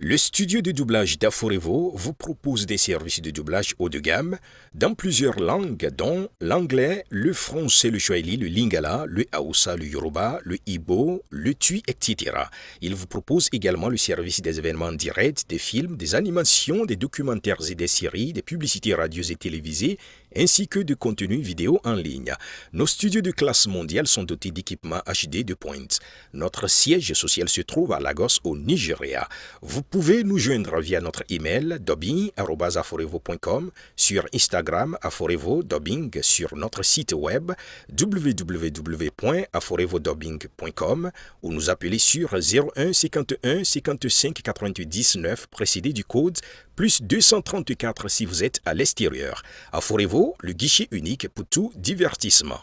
Le studio de doublage d'Aforevo vous propose des services de doublage haut de gamme dans plusieurs langues dont l'anglais, le français, le swahili, le lingala, le hausa, le yoruba, le ibo, le tui, etc. Il vous propose également le service des événements directs, des films, des animations, des documentaires et des séries, des publicités radios et télévisées, ainsi que de contenus vidéo en ligne. Nos studios de classe mondiale sont dotés d'équipements HD de pointe. Notre siège social se trouve à Lagos, au Nigeria. Vous pouvez nous joindre via notre email dubbing@aforevo.com, sur Instagram aforevo-dubbing, sur notre site web www.aforevodubbing.com ou nous appeler sur 01 51 55 88 19 précédé du code plus 234 si vous êtes à l'extérieur. Aforevo, le guichet unique pour tout divertissement.